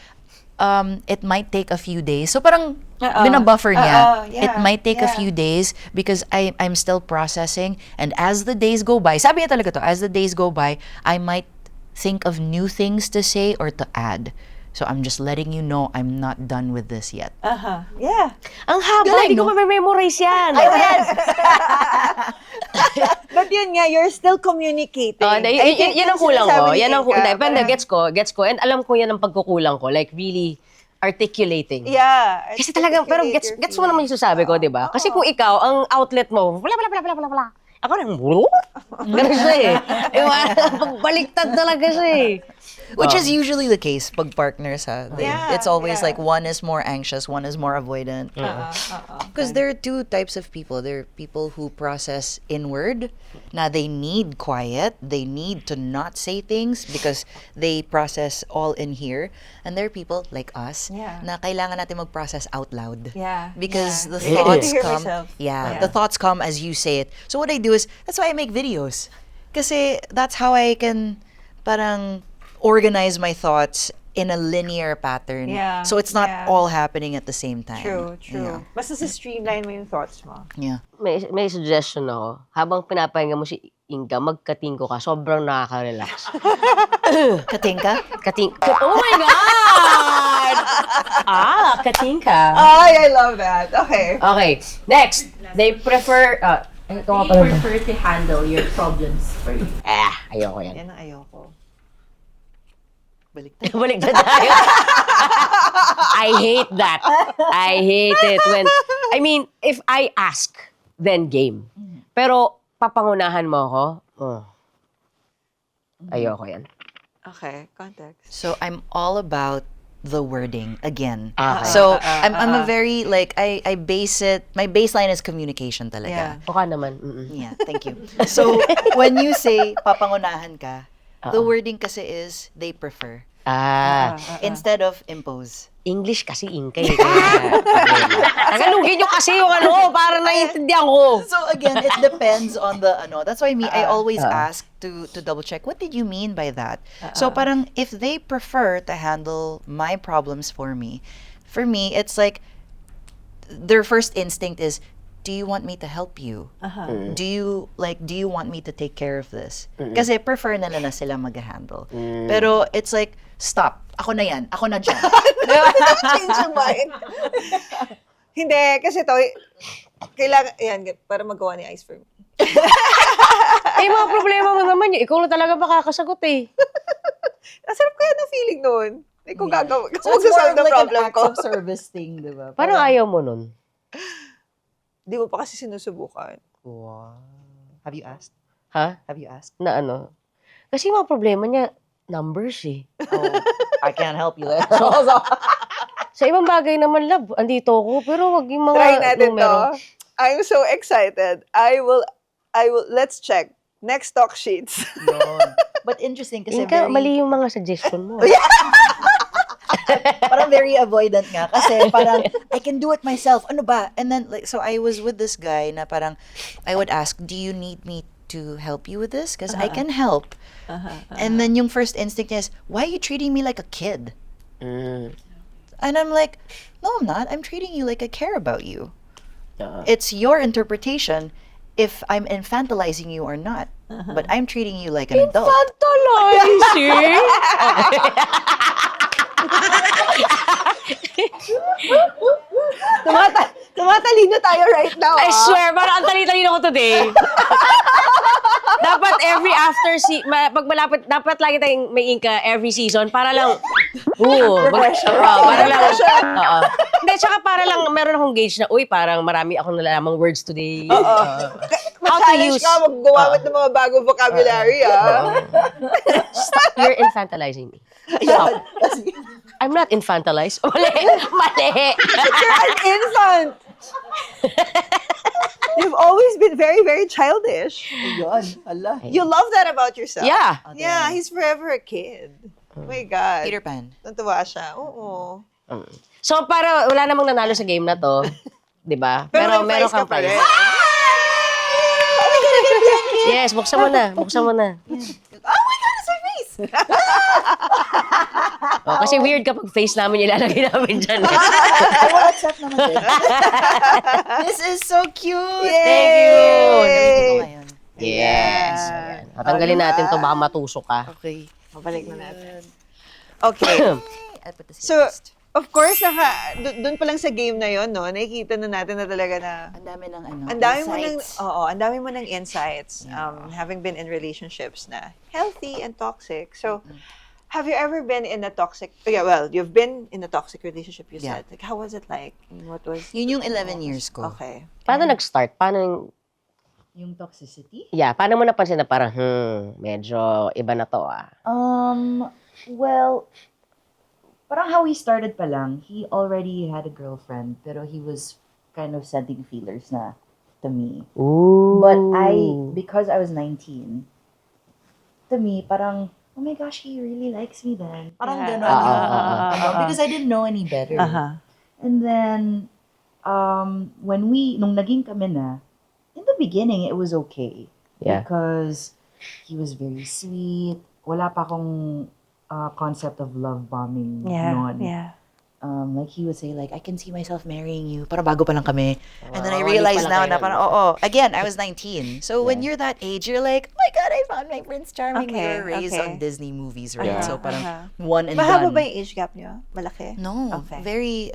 it might take a few days. So parang binabuffer niya.
Yeah.
It might take a few days because I'm still processing. And as the days go by, sabi niya talaga to, as the days go by, I might think of new things to say or to add. So I'm just letting you know I'm not done with this yet.
Yeah.
Ang haba,
Galing,
hindi ko
no?
ma-memorize yan.
But yun nga, you're still communicating. I think
Yan ang
yung
kulang ko.
sinasabi ni
Yan ang
Ika,
kulang. Pero
parang-
gets ko. And alam ko yan ang pagkukulang ko. Like, really articulating.
Yeah.
Kasi talagang, pero
articulate
gets
your
mo naman yung sasabi ko, di ba? Kasi kung ikaw, ang outlet mo, wala. Ako nang, ganun siya eh. Pagbaliktad talaga siya eh.
Which is usually the case pag partners ha.
Yeah,
It's always
yeah.
like one is more anxious, one is more avoidant. Because there are two types of people. There are people who process inward. Na they need quiet. They need to not say things because they process all in here. And there are people like us
Yeah.
na kailangan natin mag-process out loud.
Yeah,
Because
yeah.
the
I get to
thoughts
hear
come.
myself.
Yeah,
Yeah.
the thoughts come as you say it. So what I do is, that's why I make videos. Kasi that's how I can parang organize my thoughts in a linear pattern.
Yeah,
So it's not
yeah.
all happening at the same time.
True. Basta sa streamline mo yung thoughts mo.
Yeah.
May suggestion ako. Habang pinapahinga mo si Inka, magkatingko ka. Sobrang nakaka-relax.
Katingka?
Oh my God! Katingka.
Ay, I love that. Okay.
Okay, next. They prefer,
They prefer to handle your problems for you.
ayoko yan.
Yan ang ayoko.
Baliktad.
Balik na tayo. I hate that. I hate it when, if I ask, then game. Pero, papangunahan mo ako, ayoko yan.
Okay, context.
So I'm all about the wording again.
Okay.
So I'm a very like I base it. My baseline is communication talaga.
Yeah.
Mukha naman.
Yeah, thank you. So when you say papangunahan ka, the wording kasi is they prefer instead of impose.
English kasi Inka eh. Tagalogin nyo kasi yung para naiintindihan ko.
So again, it depends on the That's why I always ask to double check. What did you mean by that? So parang if they prefer to handle my problems for me, it's like their first instinct is, do you want me to help you? Do you want me to take care of this? Kasi prefer na sila mag-handle. Pero it's like, stop. Ako na yan. Ako na dyan.
Change your mind. Hindi, kasi to, kailangan, yan, para magawa ni Ice for me.
Mga problema mo naman yun. Ikaw na talaga makakasagot eh.
Nasarap kaya ng feeling nun. Ikaw gagawin.
So it's more of like an act of service thing, di ba?
Parang ayaw mo nun.
Di mo pa kasi sinusubukan.
Wow. Have you asked?
Ha?
Have you asked?
Na Kasi mga problema niya, numbers eh.
Oh, I can't help you there.
Sa ibang bagay naman, love, andito ako. Pero wag yung mga
Try natin to.
numero.
I'm so excited. I will Let's check. Next talk sheets.
Yun. But interesting kasi
Inka, mali yung mga suggestion mo.
parang very avoidant nga kasi parang I can do it myself. Ano ba? And then like so I was with this guy na parang I would ask, "Do you need me to help you with this? Because I can help." And then yung first instinct niya is, "Why are you treating me like a kid?"
Mm.
And I'm like, "No, I'm not. I'm treating you like I care about you.
Oo.
It's your interpretation if I'm infantilizing you or not. But I'm treating you like an adult."
Fantalizing!
Tumatalino tayo right now.
I swear, parang ang talino ko today. Dapat every pag malapit, dapat lagi tayong may Inka every season para lang, para lang, Hindi, tsaka para lang, meron akong gauge na, uy, parang marami akong nalalamang words today. How to
Challenge
use.
ka, mag-gumamit ng mga bagong vocabulary,
Stop, you're infantilizing me. Stop. I'm not infantilized. Mali.
You're an infant. You've always been very, very childish.
Yun, ala.
You love that about yourself.
Yeah.
Yeah, he's forever a kid. Oh my God.
Peter Pan.
Natuwa siya. Oo.
So, para wala namang nanalo sa game na to. Di ba? Pero
may
meron
prize ka
kang
pa
prize.
rin.
Yes, buksan mo na. Buksan mo na.
Oh my God, it's my face!
Oh, kasi weird kapag face namin ilalagay namin dyan.
I will accept naman din. This is so cute.
Thank you.
Gamitin ko ngayon.
Yes. Ayan. Tatanggalin natin to baka matusok ka.
Okay.
Mabalik na natin. Okay.
I put this
So,
first.
of course, doon pa lang sa game na yon, no, nakikita na natin na talaga na
Ang dami ng insights.
ang dami mo ng insights, having been in relationships na healthy and toxic. So, have you ever been in a toxic, you've been in a toxic relationship, you
Yeah.
said. Like, how was it like? What was,
Yun yung 11 years ko.
okay.
Paano nag-start?
Yung toxicity?
Paano mo napansin na parang, medyo iba na to
Well, parang how he started pa lang, he already had a girlfriend, pero he was kind of sending feelers na to me.
Ooh.
But because I was 19, to me, parang, oh my gosh, he really likes me then. Parang
Yeah.
ganon. Because I didn't know any better. And then, nung naging kami na, in the beginning, it was okay.
Yeah.
Because he was very sweet. Wala pa akong concept of love bombing noon.
Like he would say like, I can see myself marrying you. Parang bago pa lang kami. And then I
Wow,
realized
hindi
now
pala
na
kayo.
parang, again, I was 19. So when you're that age, you're like, oh my God, I found my Prince Charming.
Okay,
We were raised
okay.
on Disney movies, right?
Yeah.
So parang one and
Mahaba
done.
ba yung age gap niyo? Malaki?
No,
Okay.
very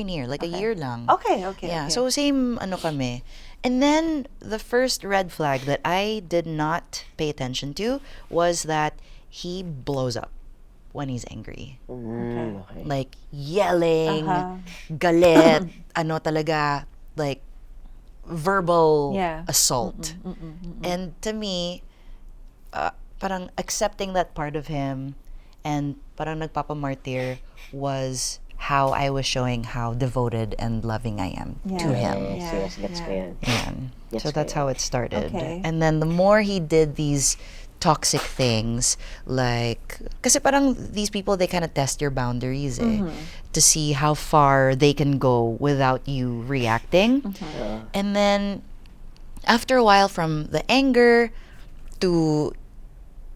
near, like a year lang.
Okay.
Yeah, so same kami. And then the first red flag that I did not pay attention to was that he blows up when he's angry.
Okay.
Like yelling, galit, talaga, like verbal assault. And to me, parang accepting that part of him and parang nagpapamartir was how I was showing how devoted and loving I am to him.
Yes, gets ko yan.
Yan.
Yes,
So that's how it started.
Okay.
And then the more he did these toxic things, like, kasi parang these people, they kind of test your boundaries to see how far they can go without you reacting. And then after a while, from the anger to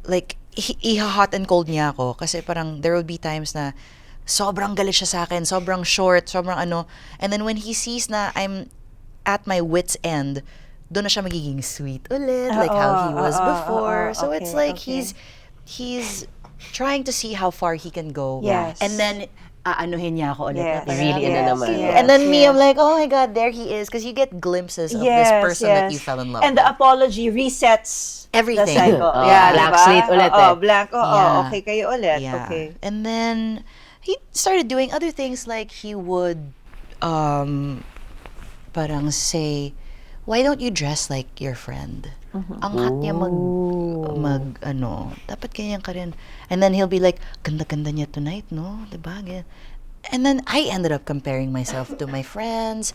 like hot and cold niya ako kasi parang there will be times na sobrang galit siya sa akin, sobrang short, sobrang and then when he sees na I'm at my wit's end, doon na siya magiging sweet ulit, like how he was before. So it's like he's trying to see how far he can go.
Yes.
And then aanuhin niya ako ulit.
Yes.
Na parang,
Really, naman.
and then me, I'm like, oh my God, there he is. Because you get glimpses of this person that you fell in love
And the
with.
apology resets
Everything.
the cycle.
Oh,
yeah,
blank
diba?
slate ulit
Blank.
Yeah.
Okay kayo ulit.
Yeah.
Okay.
And then he started doing other things, like he would parang say, why don't you dress like your friend? Ang hot niya dapat ganyan ka rin. And then he'll be like, ganda-ganda niya tonight, no? Diba? Ganyan. And then I ended up comparing myself to my friends.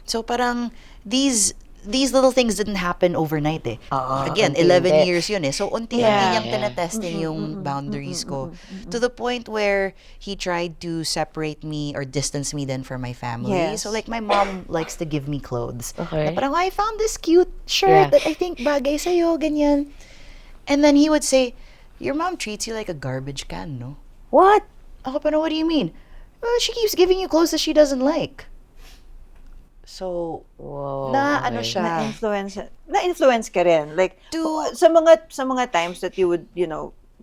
So parang these these little things didn't happen overnight eh. Again,
unti-unti.
11 years yun eh. So, unti-unti
Yeah.
niyang tinetesting yung boundaries ko. To the point where he tried to separate me or distance me then from my family.
Yes.
So, like, my mom likes to give me clothes.
Okay.
Na parang, I found this cute shirt
Yeah.
that I think bagay sa'yo, ganyan. And then he would say, your mom treats you like a garbage can, no?
What?
Ako, pero what do you mean? Well, she keeps giving you clothes that she doesn't like. So,
Wow.
ano
okay.
siya.
Na-influence ka rin. Like, sa mga times that you would,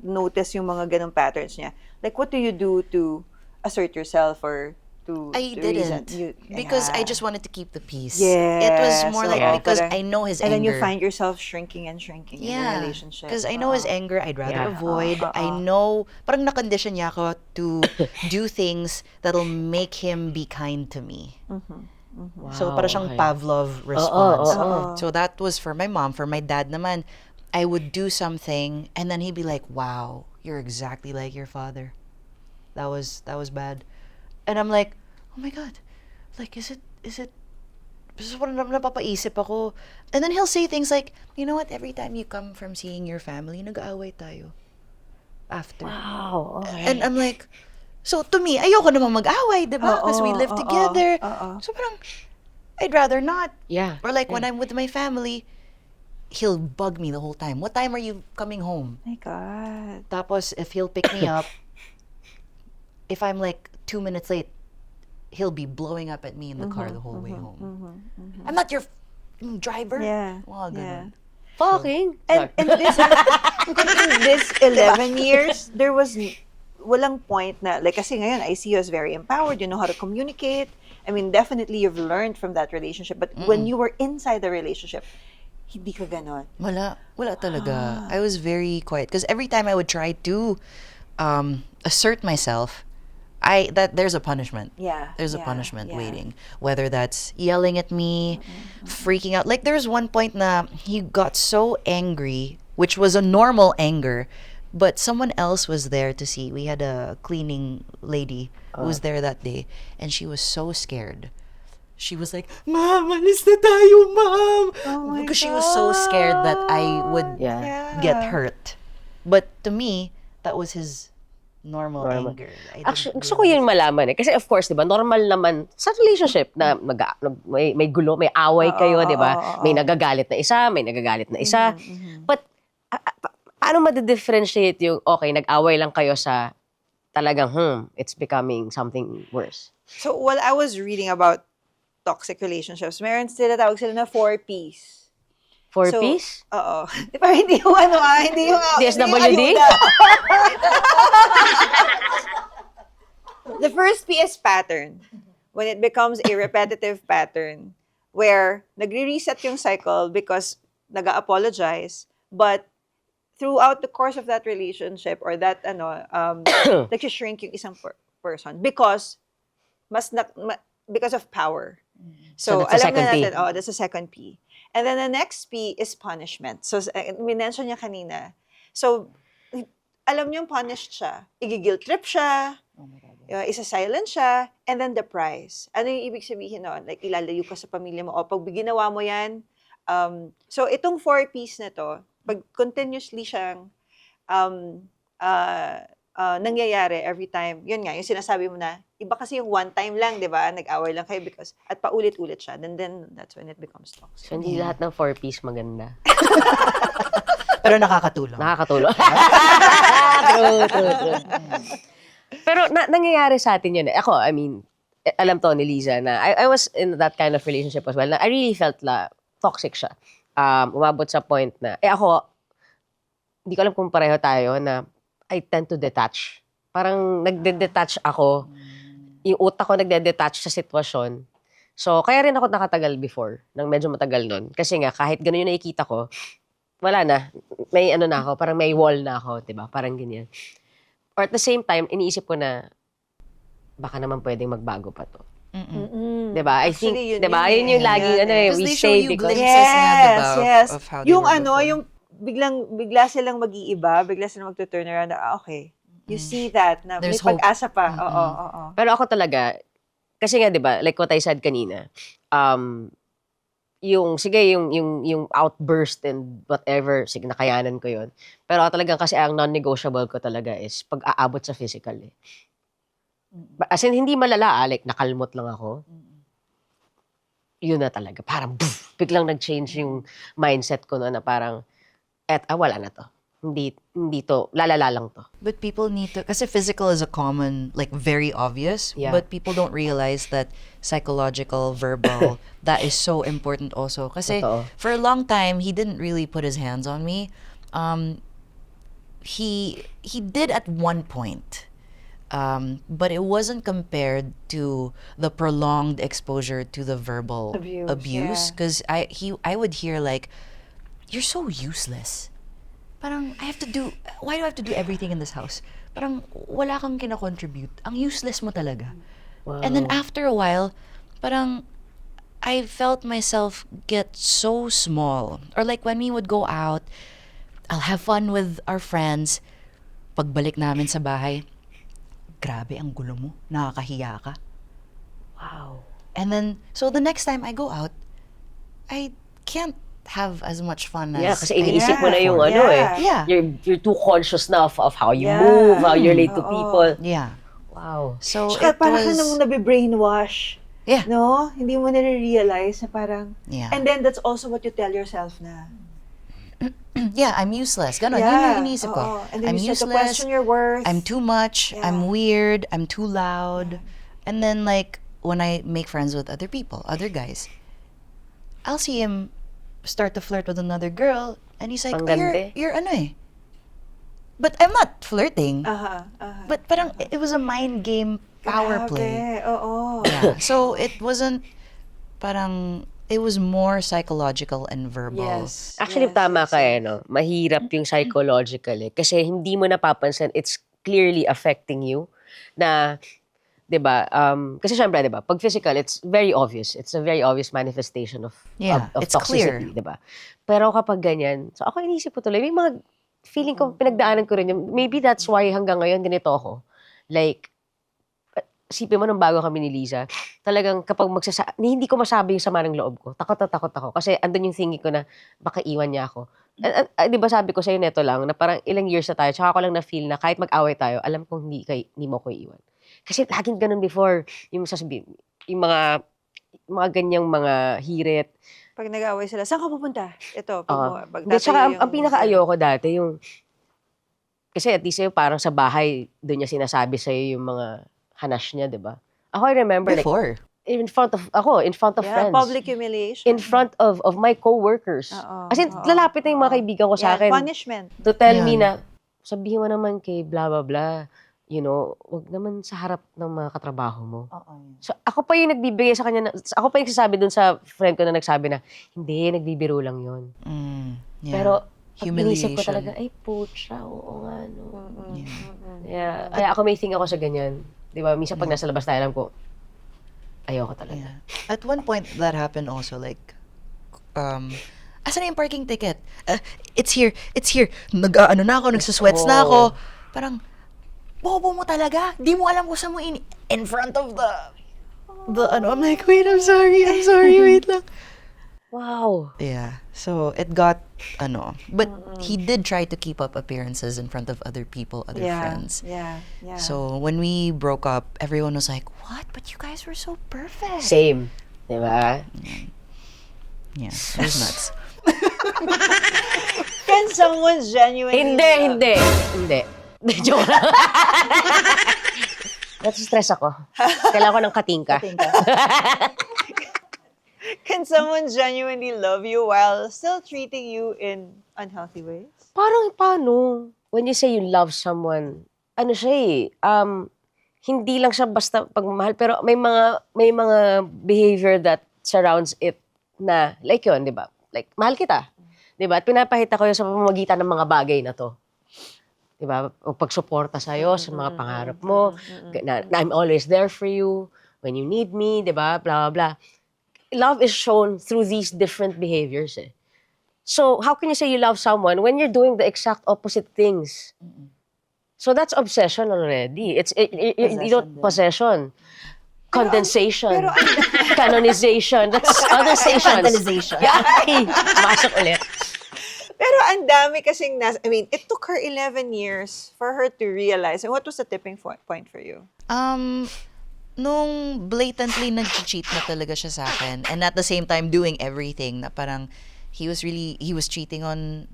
notice yung mga ganong patterns niya, like, what do you do to assert yourself or to
I
to
didn't. Because I
Yeah.
just wanted to keep the peace.
Yes,
It was more like
oo,
because
correct.
I know his
And
anger.
then you find yourself shrinking in the relationship.
Because I know his anger, I'd rather
Yeah.
avoid. I know, parang na-condition niya ako to do things that'll make him be kind to me. So,
Wow,
para siyang
okay.
Pavlov response.
oo.
So, that was for my mom. For my dad naman, I would do something, and then he'd be like, wow, you're exactly like your father. That was bad. And I'm like, oh my God, like, is it, just parang napapaisip ako. And then he'll say things like, you know what, every time you come from seeing your family, nag-aaway tayo. After.
Wow, okay.
And I'm like, so to me, ayoko naman mag-away, diba? Because we live together. So parang, I'd rather not.
Yeah.
Or like when I'm with my family, he'll bug me the whole time. What time are you coming home?
My God.
Tapos, if he'll pick me up, if I'm like 2 minutes late, he'll be blowing up at me in the car the whole way home. I'm not your driver.
Yeah.
Wow,
Yeah.
ganun.
Fucking.
And this in this 11 years, there was walang point na, like, kasi ngayon, I see you as very empowered, you know how to communicate. I mean, definitely you've learned from that relationship. But when you were inside the relationship, hindi ka ganon.
Wala talaga. I was very quiet. Because every time I would try to assert myself, there's a punishment.
Yeah.
There's a
yeah,
punishment
yeah.
waiting. Whether that's yelling at me, freaking out. Like, there was one point na he got so angry, which was a normal anger, but someone else was there to see. We had a cleaning lady who was there that day, and she was so scared. She was like, Mom, alis na tayo, Mom!
Oh my
Because she was so scared that I would
Yeah.
get hurt. But to me, that was his normal
Normal.
anger. I
Actually,
didn't
gusto ko yun malaman eh. Kasi of course, di ba, normal naman sa relationship na may gulo, may away kayo, di ba? May nagagalit na isa, may nagagalit na isa. But, paano ma-differentiate yung, okay, nag-away lang kayo sa talagang, it's becoming something worse?
So, while I was reading about toxic relationships, meron sila, tawag sila na 4Ps. So,
Four-piece?
Oo. Di ba, hindi yung hindi yung
DSWD?
ayuda. The first P is pattern. When it becomes a repetitive pattern where nagre-reset yung cycle because nag-apologize, but throughout the course of that relationship or that nag-shrink yung isang person because because of power. So
that's the
alam na
second P.
natin, that's the second P. And then the next P is punishment. So minention niya kanina. So alam niyong punished siya. Igi-guilt trip siya. Isa-silent siya. And then the price. Ano yung ibig sabihin nun? Like, ilalayo ka sa pamilya mo. O, pag ginawa mo yan, so itong 4 Ps na to, pag continuously siyang nangyayari every time, yun nga, yung sinasabi mo na, iba kasi yung one time lang, di ba? Nag-away lang kayo because, at paulit-ulit siya. Then that's when it becomes toxic.
So, hindi lahat ng 4-piece maganda.
Pero nakakatulong.
Nakakatulong. True. Pero nangyayari sa atin yun eh. Ako, I mean, alam to ni Liza na I was in that kind of relationship as well. Na I really felt toxic siya. Umabot sa point na, ako, hindi ko alam kung pareho tayo na I tend to detach. Parang nagde-detach ako. Yung utak ko nagde-detach sa sitwasyon. So, kaya rin ako nakatagal before, nang medyo matagal nun. Kasi nga, kahit gano'n yung nakikita ko, wala na. May ano na ako, parang may wall na ako, diba? Parang ganyan. Or at the same time, iniisip ko na, baka naman pwedeng magbago pa to. Diba? I think,
Actually, yun
diba?
yun
Yun yung
eh.
lagi,
Yan eh.
we
Because they show
say
you
because...
glimpses nga, diba,
Yes.
of how they
Yung
were before.
yung bigla silang mag-iiba, bigla silang mag-turn around na, okay. You see that, na
There's
may
hope.
pag-asa pa. Oo.
Pero ako talaga, kasi nga, di ba, like what I said kanina, yung outburst and whatever, sige, nakayanan ko yun. Pero talagang kasi ang non-negotiable ko talaga is pag-aabot sa physical eh. As in, hindi malala, like nakalmot lang ako. Yun na talaga. Parang biglang nag-change yung mindset ko na parang, wala na to. Hindi to, lalala lang to.
But people need to, kasi physical is a common, like very obvious,
Yeah.
but people don't realize that psychological, verbal, that is so important also. Kasi
Totoo.
for a long time, he didn't really put his hands on me. He did at one point, but it wasn't compared to the prolonged exposure to the verbal abuse. Because I would hear like, "You're so useless." Parang, why do I have to do everything in this house? Parang, wala kang kina-contribute. Ang useless mo talaga.
Wow.
And then after a while, parang, I felt myself get so small. Or like when we would go out, I'll have fun with our friends. Pagbalik namin sa bahay, grabe ang gulo mo. Nakakahiya ka.
Wow.
And then, so the next time I go out, I can't have as much fun as
Yeah, kasi
I
iniisip
did
mo na yung
before.
ano eh.
Yeah.
You're too conscious now of how you move, how you relate to people.
Yeah.
Wow.
So
Tsaka
it
parang
was...
ka namang nabe-brainwash.
Yeah.
No? Hindi mo na-realize na parang...
Yeah.
And then that's also what you tell yourself na.
Yeah, I'm useless. Ganon, yun
Yeah.
yung iniisip ko.
Oo. And then
I'm
you start to
useless.
question your worth.
I'm too much.
Yeah.
I'm weird. I'm too loud. And then like when I make friends with other people, other guys, I'll see him start to flirt with another girl, and he's like,
Ang
oh,
ganda.
you're ano eh. But I'm not flirting.
Aha.
But parang it was a mind game power play.
Grabe. Oo.
Yeah. So it wasn't parang it was more psychological and verbal.
Yes.
Actually,
yes,
tama
yes,
ka
yes.
eh, no? Mahirap yung psychological eh. Kasi hindi mo napapansin, it's clearly affecting you na, di ba, kasi syempre, di ba, pag physical, it's very obvious. It's a very obvious manifestation of,
Yeah,
of
it's
toxicity,
clear.
di ba? Pero kapag ganyan, so ako inisip ko tuloy, may mga feeling ko, pinagdaanan ko rin yung, maybe that's why hanggang ngayon, ganito ako. Like, isipin mo nung bago kami ni Liza, talagang kapag hindi ko masabi yung sama ng loob ko. Takot na takot ako. Kasi andun yung thinking ko na baka iwan niya ako. Di ba sabi ko sa'yo neto lang, na parang ilang years na tayo, tsaka ko lang na-feel na kahit mag-away tayo, alam kong hindi mo ko iwan. Kasi laging ganun before, yung sasabihin, yung mga ganyang mga hirit.
Pag nag-away sila, saan ka pupunta? Ito, pag
Hindi, tsaka ang pinaka-ayoko dati, yung, kasi at least yung parang sa bahay, doon niya sinasabi sa'yo yung mga hanash niya, di ba? Ako, I remember,
Before.
like, in front of
Yeah,
friends.
public humiliation.
In front of my co-workers.
Oo,
Kasi
oo,
lalapit na yung mga kaibigan ko sa
Yeah,
akin.
punishment.
To tell
Yan.
me na, sabihin mo naman kay blah blah blah, you know, wag naman sa harap ng mga katrabaho mo.
Oo.
So, ako pa yung nagbibigay sa kanya, ako pa yung sasabi dun sa friend ko na nagsabi na, hindi, nagbibiro lang yun.
Yeah.
Pero, pag inisip ko
Humiliation.
talaga, ay, pucha, oo nga, no.
Yeah.
Kaya ako may thing ako sa ganyan. Di ba, minsan pag nasa labas tayo, alam ko, ayoko talaga.
Yeah. At one point, that happened also, like, asan na yung parking ticket? It's here. Nag-ano na ako, nagsusweats na ako. Parang, bobo mo talaga. Di mo alam kung saan mo in front of the ano. I'm like, wait, I'm sorry, wait lang.
Wow.
Yeah. So, it got, but he did try to keep up appearances in front of other people, other friends.
Yeah.
So, when we broke up, everyone was like, what? But you guys were so perfect.
Same. Di ba?
Yeah, it was nuts.
Can someone genuinely...
Hindi. Joke lang. Nasa-stress ako. Kailangan ko ng katingka.
Can someone genuinely love you while still treating you in unhealthy ways?
Parang paano? When you say you love someone, ano siya hindi lang siya basta pagmamahal, pero may mga behavior that surrounds it na, like yun, di ba? Like, mahal kita. Di ba? At pinapahita ko yun sa pamamagitan ng mga bagay na to. Di ba? O pagsuporta sa'yo sa mga pangarap mo, na I'm always there for you, when you need me, di ba? Blah, blah, blah. Love is shown through these different behaviors eh. So, how can you say you love someone when you're doing the exact opposite things? So, that's obsession already. You don't possession. Condensation.
pero
Canonization. That's other stations.
Vandalization.
Yay! Masok ulit.
Pero ang dami kasing I mean, it took her 11 years for her to realize. And what was the tipping point for you?
Nung blatantly nag-cheat na talaga siya sa akin, and at the same time doing everything, na parang he was cheating on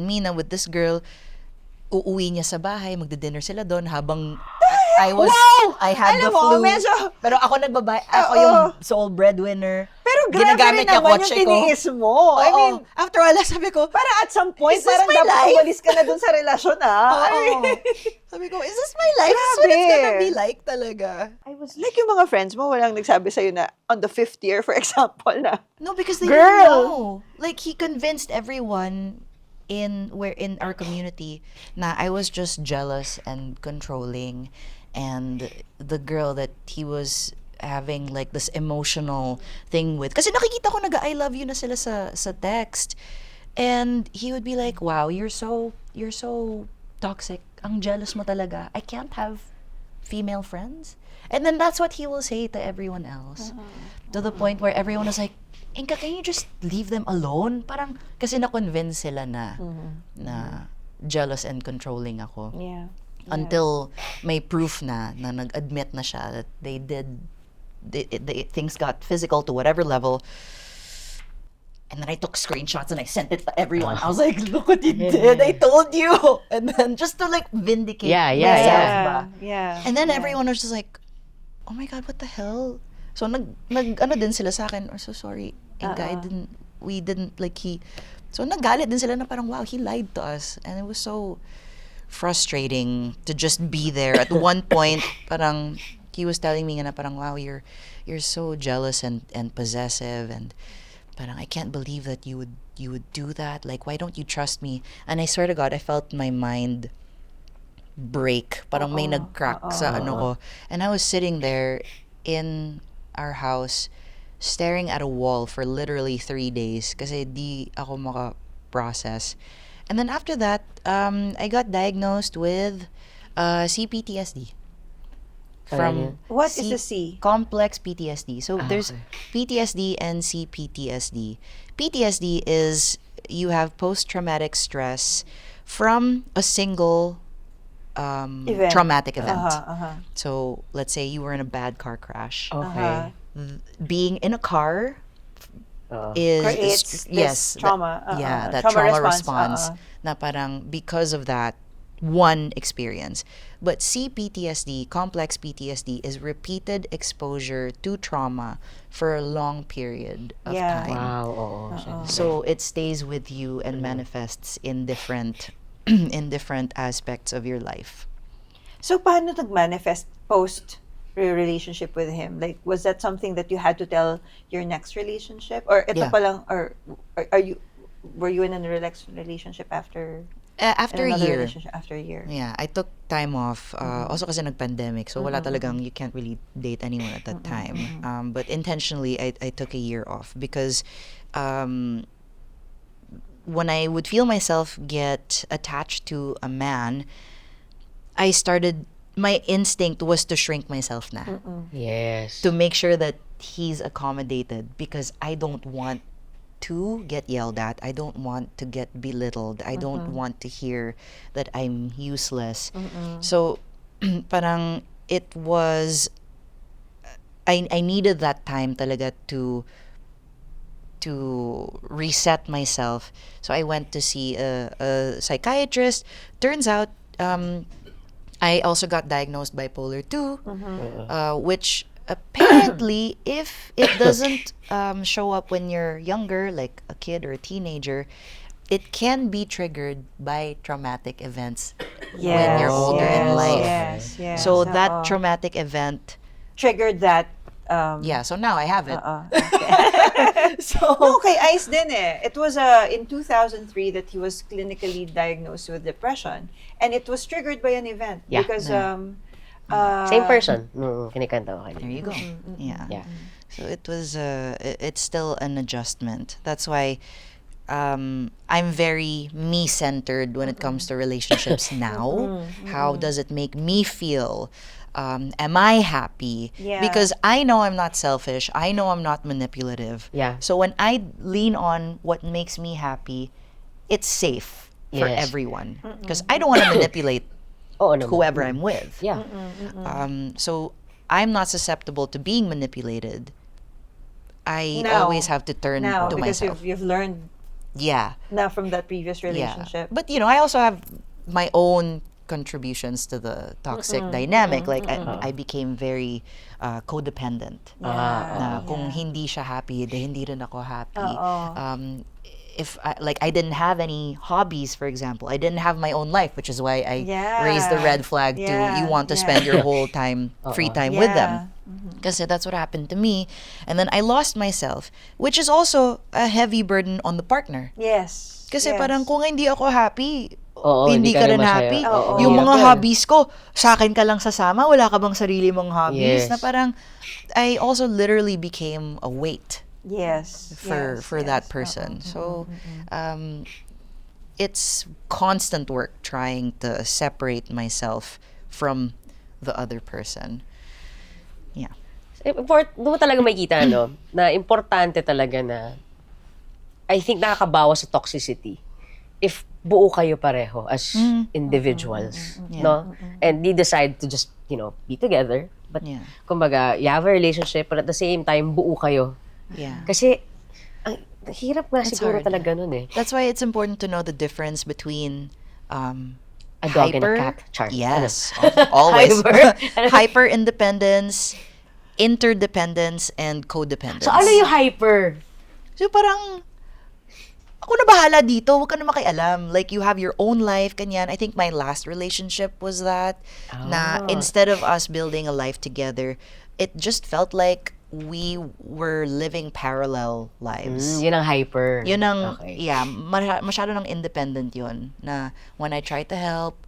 me na with this girl. Uuwi niya sa bahay, magdi-dinner sila doon habang I had the
Alam mo,
flu.
medyo-
Pero ako ako
Oo.
yung sole breadwinner.
Pero grabe
Ginagamit
rin
niya
naman yung
kotse ko.
tiniis mo. I
Oo.
mean,
After a while, sabi ko,
para at some point,
Is this
parang
my
dapat
life?
umalis ka na dun sa relasyon, ah. I mean,
sabi ko, is this my life? Is this what it's
Grabe.
gonna be like talaga?
I was like yung mga friends mo, walang nagsabi sa'yo na on the 5th year, for example, na
No, because they
Girl!
didn't know. Like, he convinced everyone in our community na I was just jealous and controlling, and the girl that he was having like this emotional thing with, kasi nakikita ko I love you na sila sa text, and he would be like, wow, you're so toxic, ang jealous mo talaga, I can't have female friends. And then that's what he will say to everyone else, to the point where everyone was like, Inka, can you just leave them alone? Parang, kasi na-convince sila na jealous and controlling ako.
yeah.
Until may proof na nag-admit na siya that things got physical to whatever level. And then I took screenshots and I sent it to everyone. I was like, look what you did. I told you. And then just to like vindicate
Yeah,
myself ba.
Yeah.
And then everyone was just like, oh my God, what the hell? So ano din sila sa akin, oh, so sorry, Inka, we didn't like so nagalit din sila na parang, wow, he lied to us. And it was so frustrating to just be there. At one point, parang, he was telling me na parang, wow, you're so jealous and possessive, and parang, I can't believe that you would do that. Like, why don't you trust me? And I swear to God, I felt my mind break. Parang may nag-crack sa ano ko. And I was sitting there in our house, staring at a wall for literally 3 days kasi di ako maka-process. And then after that, I got diagnosed with CPTSD.
What is the C?
Complex PTSD. So there's
okay.
PTSD and CPTSD. PTSD is you have post-traumatic stress from a single
Event.
traumatic event.
So,
So let's say you were in a bad car crash.
Okay.
Being in a car
Oo.
is
creates this trauma.
that trauma response. Na parang because of that one experience. But CPTSD, complex PTSD, is repeated exposure to trauma for a long period of
Yeah.
time.
Wow, oo.
So it stays with you and manifests in different in different aspects of your life.
So, paano nag-manifest post relationship with him? Like, was that something that you had to tell your next relationship? Or ito
Yeah.
pa lang, or were you in a relationship after
After a
another
year.
relationship after a year?
Yeah, I took time off. Also kasi nag-pandemic, so wala talagang, you can't really date anyone at that time. But intentionally, I took a year off because when I would feel myself get attached to a man, my instinct was to shrink myself na.
Yes.
To make sure that he's accommodated, because I don't want to get yelled at. I don't want to get belittled. I don't want to hear that I'm useless. So, parang it was, I needed that time talaga to reset myself. So I went to see a psychiatrist. Turns out, I also got diagnosed bipolar 2, which apparently, if it doesn't show up when you're younger, like a kid or a teenager, it can be triggered by traumatic events when you're older in life.
Yes.
So that traumatic event,
triggered that.
yeah, so now I have it.
No, kay Ice din eh. It was in 2003 that he was clinically diagnosed with depression. And it was triggered by an event.
Yeah.
Because,
Same person nung kinikanta ko
There
kanina.
you go. Yeah.
Yeah.
So it was it's still an adjustment. That's why I'm very me-centered when it comes to relationships now. How does it make me feel? Am I happy?
Yeah.
Because I know I'm not selfish. I know I'm not manipulative.
Yeah.
So when I lean on what makes me happy, it's safe for
Yes.
everyone. Because I don't want to manipulate
Oo naman.
whoever I'm with.
Yeah.
So I'm not susceptible to being manipulated. I
Now.
always have to turn
Now,
to
because
myself.
you've learned
Yeah.
now from that previous
Yeah.
relationship.
But I also have my own contributions to the toxic dynamic. Like I became very codependent. Na kung hindi siya happy, hindi rin ako happy. If I didn't have any hobbies, for example, I didn't have my own life, which is why I raised the red flag to you want to spend your whole time, free time with them. Because that's what happened to me. And then I lost myself, which is also a heavy burden on the partner.
Yes.
Kasi
yes.
parang kung hindi ako happy,
Oo,
hindi ka rin
masaya.
happy.
Oo.
Yung
Hirap
mga
yan.
hobbies ko, sa akin ka lang sasama, wala ka bang sarili mong hobbies?
Yes.
Na parang, I also literally became a weight
Yes.
for
yes,
that
yes.
person. So, it's constant work trying to separate myself from the other person. Yeah.
Doon mo talaga makikita, no? Na importante talaga na I think nakakabawas sa toxicity if buo kayo pareho as individuals, no? And they decide to just, be together. But,
Yeah.
kumbaga, you have a relationship, but at the same time, buo kayo.
Yeah.
Kasi, ang hirap nga
It's
siguro
hard.
talaga nun eh.
That's why it's important to know the difference between
A dog and a cat. Char.
Yes, always.
Hyper.
Hyper independence, interdependence, and codependence.
So, ano yung hyper?
So parang, ako na bahala dito, huwag ka na makialam. Like, you have your own life, kanyan. I think my last relationship was that, na instead of us building a life together, it just felt like we were living parallel lives.
Yun ang hyper.
Yun ang,
Okay.
yeah, masyado ng independent yun. Na when I try to help,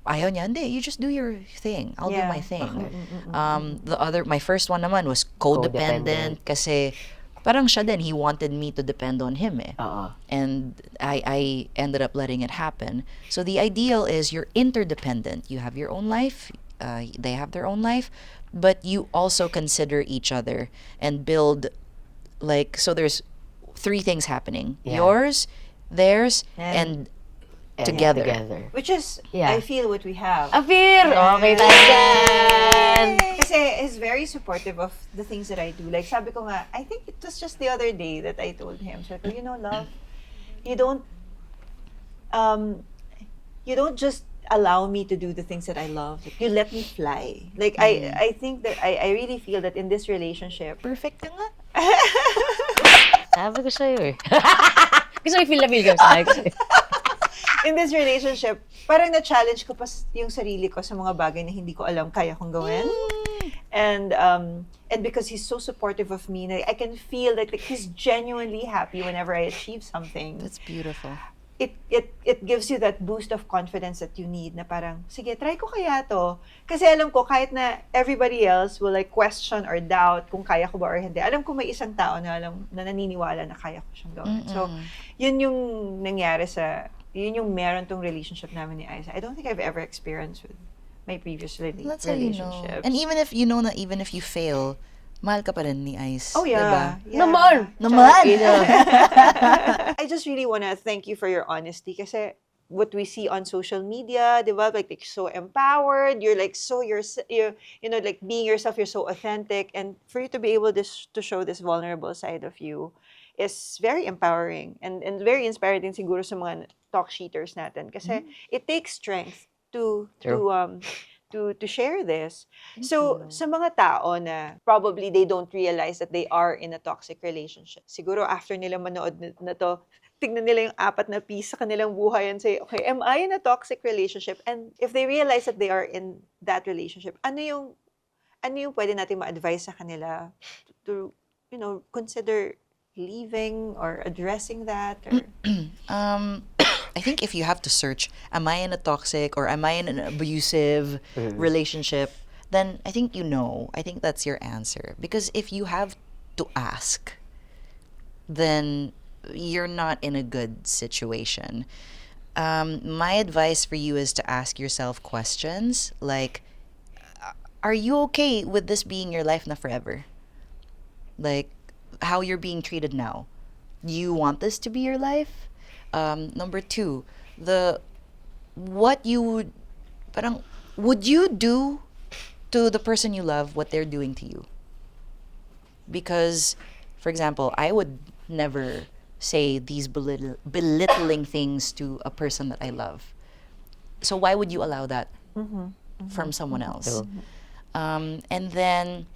ayaw niya, hindi, you just do your thing. I'll do
Yeah.
my thing. My first one naman was codependent. Kasi parang siya din, he wanted me to depend on him eh.
Oo.
And I ended up letting it happen. So the ideal is you're interdependent. You have your own life, they have their own life, but you also consider each other and build, so there's 3 things happening.
Yeah.
Yours, theirs,
And-
and together.
Which is,
Yeah.
I feel what we have.
Afir! Okay tayo dyan!
Kasi he's very supportive of the things that I do. Like, sabi ko nga, I think it was just the other day that I told him, sabi ko, love, you don't just allow me to do the things that I love. Like, you let me fly. Like, I think that, I really feel that in this relationship,
Perfect ka nga.
Sabi ko sa'yo eh. Gusto ko feel na feel ka sa akin.
in this relationship, parang na-challenge ko pa yung sarili ko sa mga bagay na hindi ko alam kaya kong gawin. And because he's so supportive of me, I can feel that he's genuinely happy whenever I achieve something.
That's beautiful.
It gives you that boost of confidence that you need na parang, sige, try ko kaya to. Kasi alam ko, kahit na everybody else will question or doubt kung kaya ko ba or hindi, alam ko may isang tao na naniniwala na kaya ko siyang gawin. So, yun yung nangyari yun yung meron tong relationship namin ni Aiza. I don't think I've ever experienced with my previous
That's how you know.
relationships.
And even if you know na even if you fail, mahal ka pa rin ni Ice.
Oh, yeah.
Diba?
Yeah.
Naman!
I just really want to thank you for your honesty kasi what we see on social media, diba? Like so empowered, you're like so like being yourself, you're so authentic, and for you to be able to show this vulnerable side of you is very empowering and very inspiring din siguro sa mga talk sheeters natin kasi it takes strength to share this. So, sa mga tao na probably they don't realize that they are in a toxic relationship, siguro after nila manood na to, tignan nila yung 4 na piece sa kanilang buhay and say, okay, am I in a toxic relationship? And if they realize that they are in that relationship, ano yung pwede natin ma-advise sa kanila to consider leaving or addressing that? Or
I think if you have to search, am I in a toxic or am I in an abusive relationship, then I think I think that's your answer. Because if you have to ask, then you're not in a good situation. My advice for you is to ask yourself questions like, are you okay with this being your life na forever? Like, how you're being treated now. You want this to be your life? Number two, what you would, parang, would you do to the person you love what they're doing to you? Because, for example, I would never say these belittling things to a person that I love. So why would you allow that from someone else? And then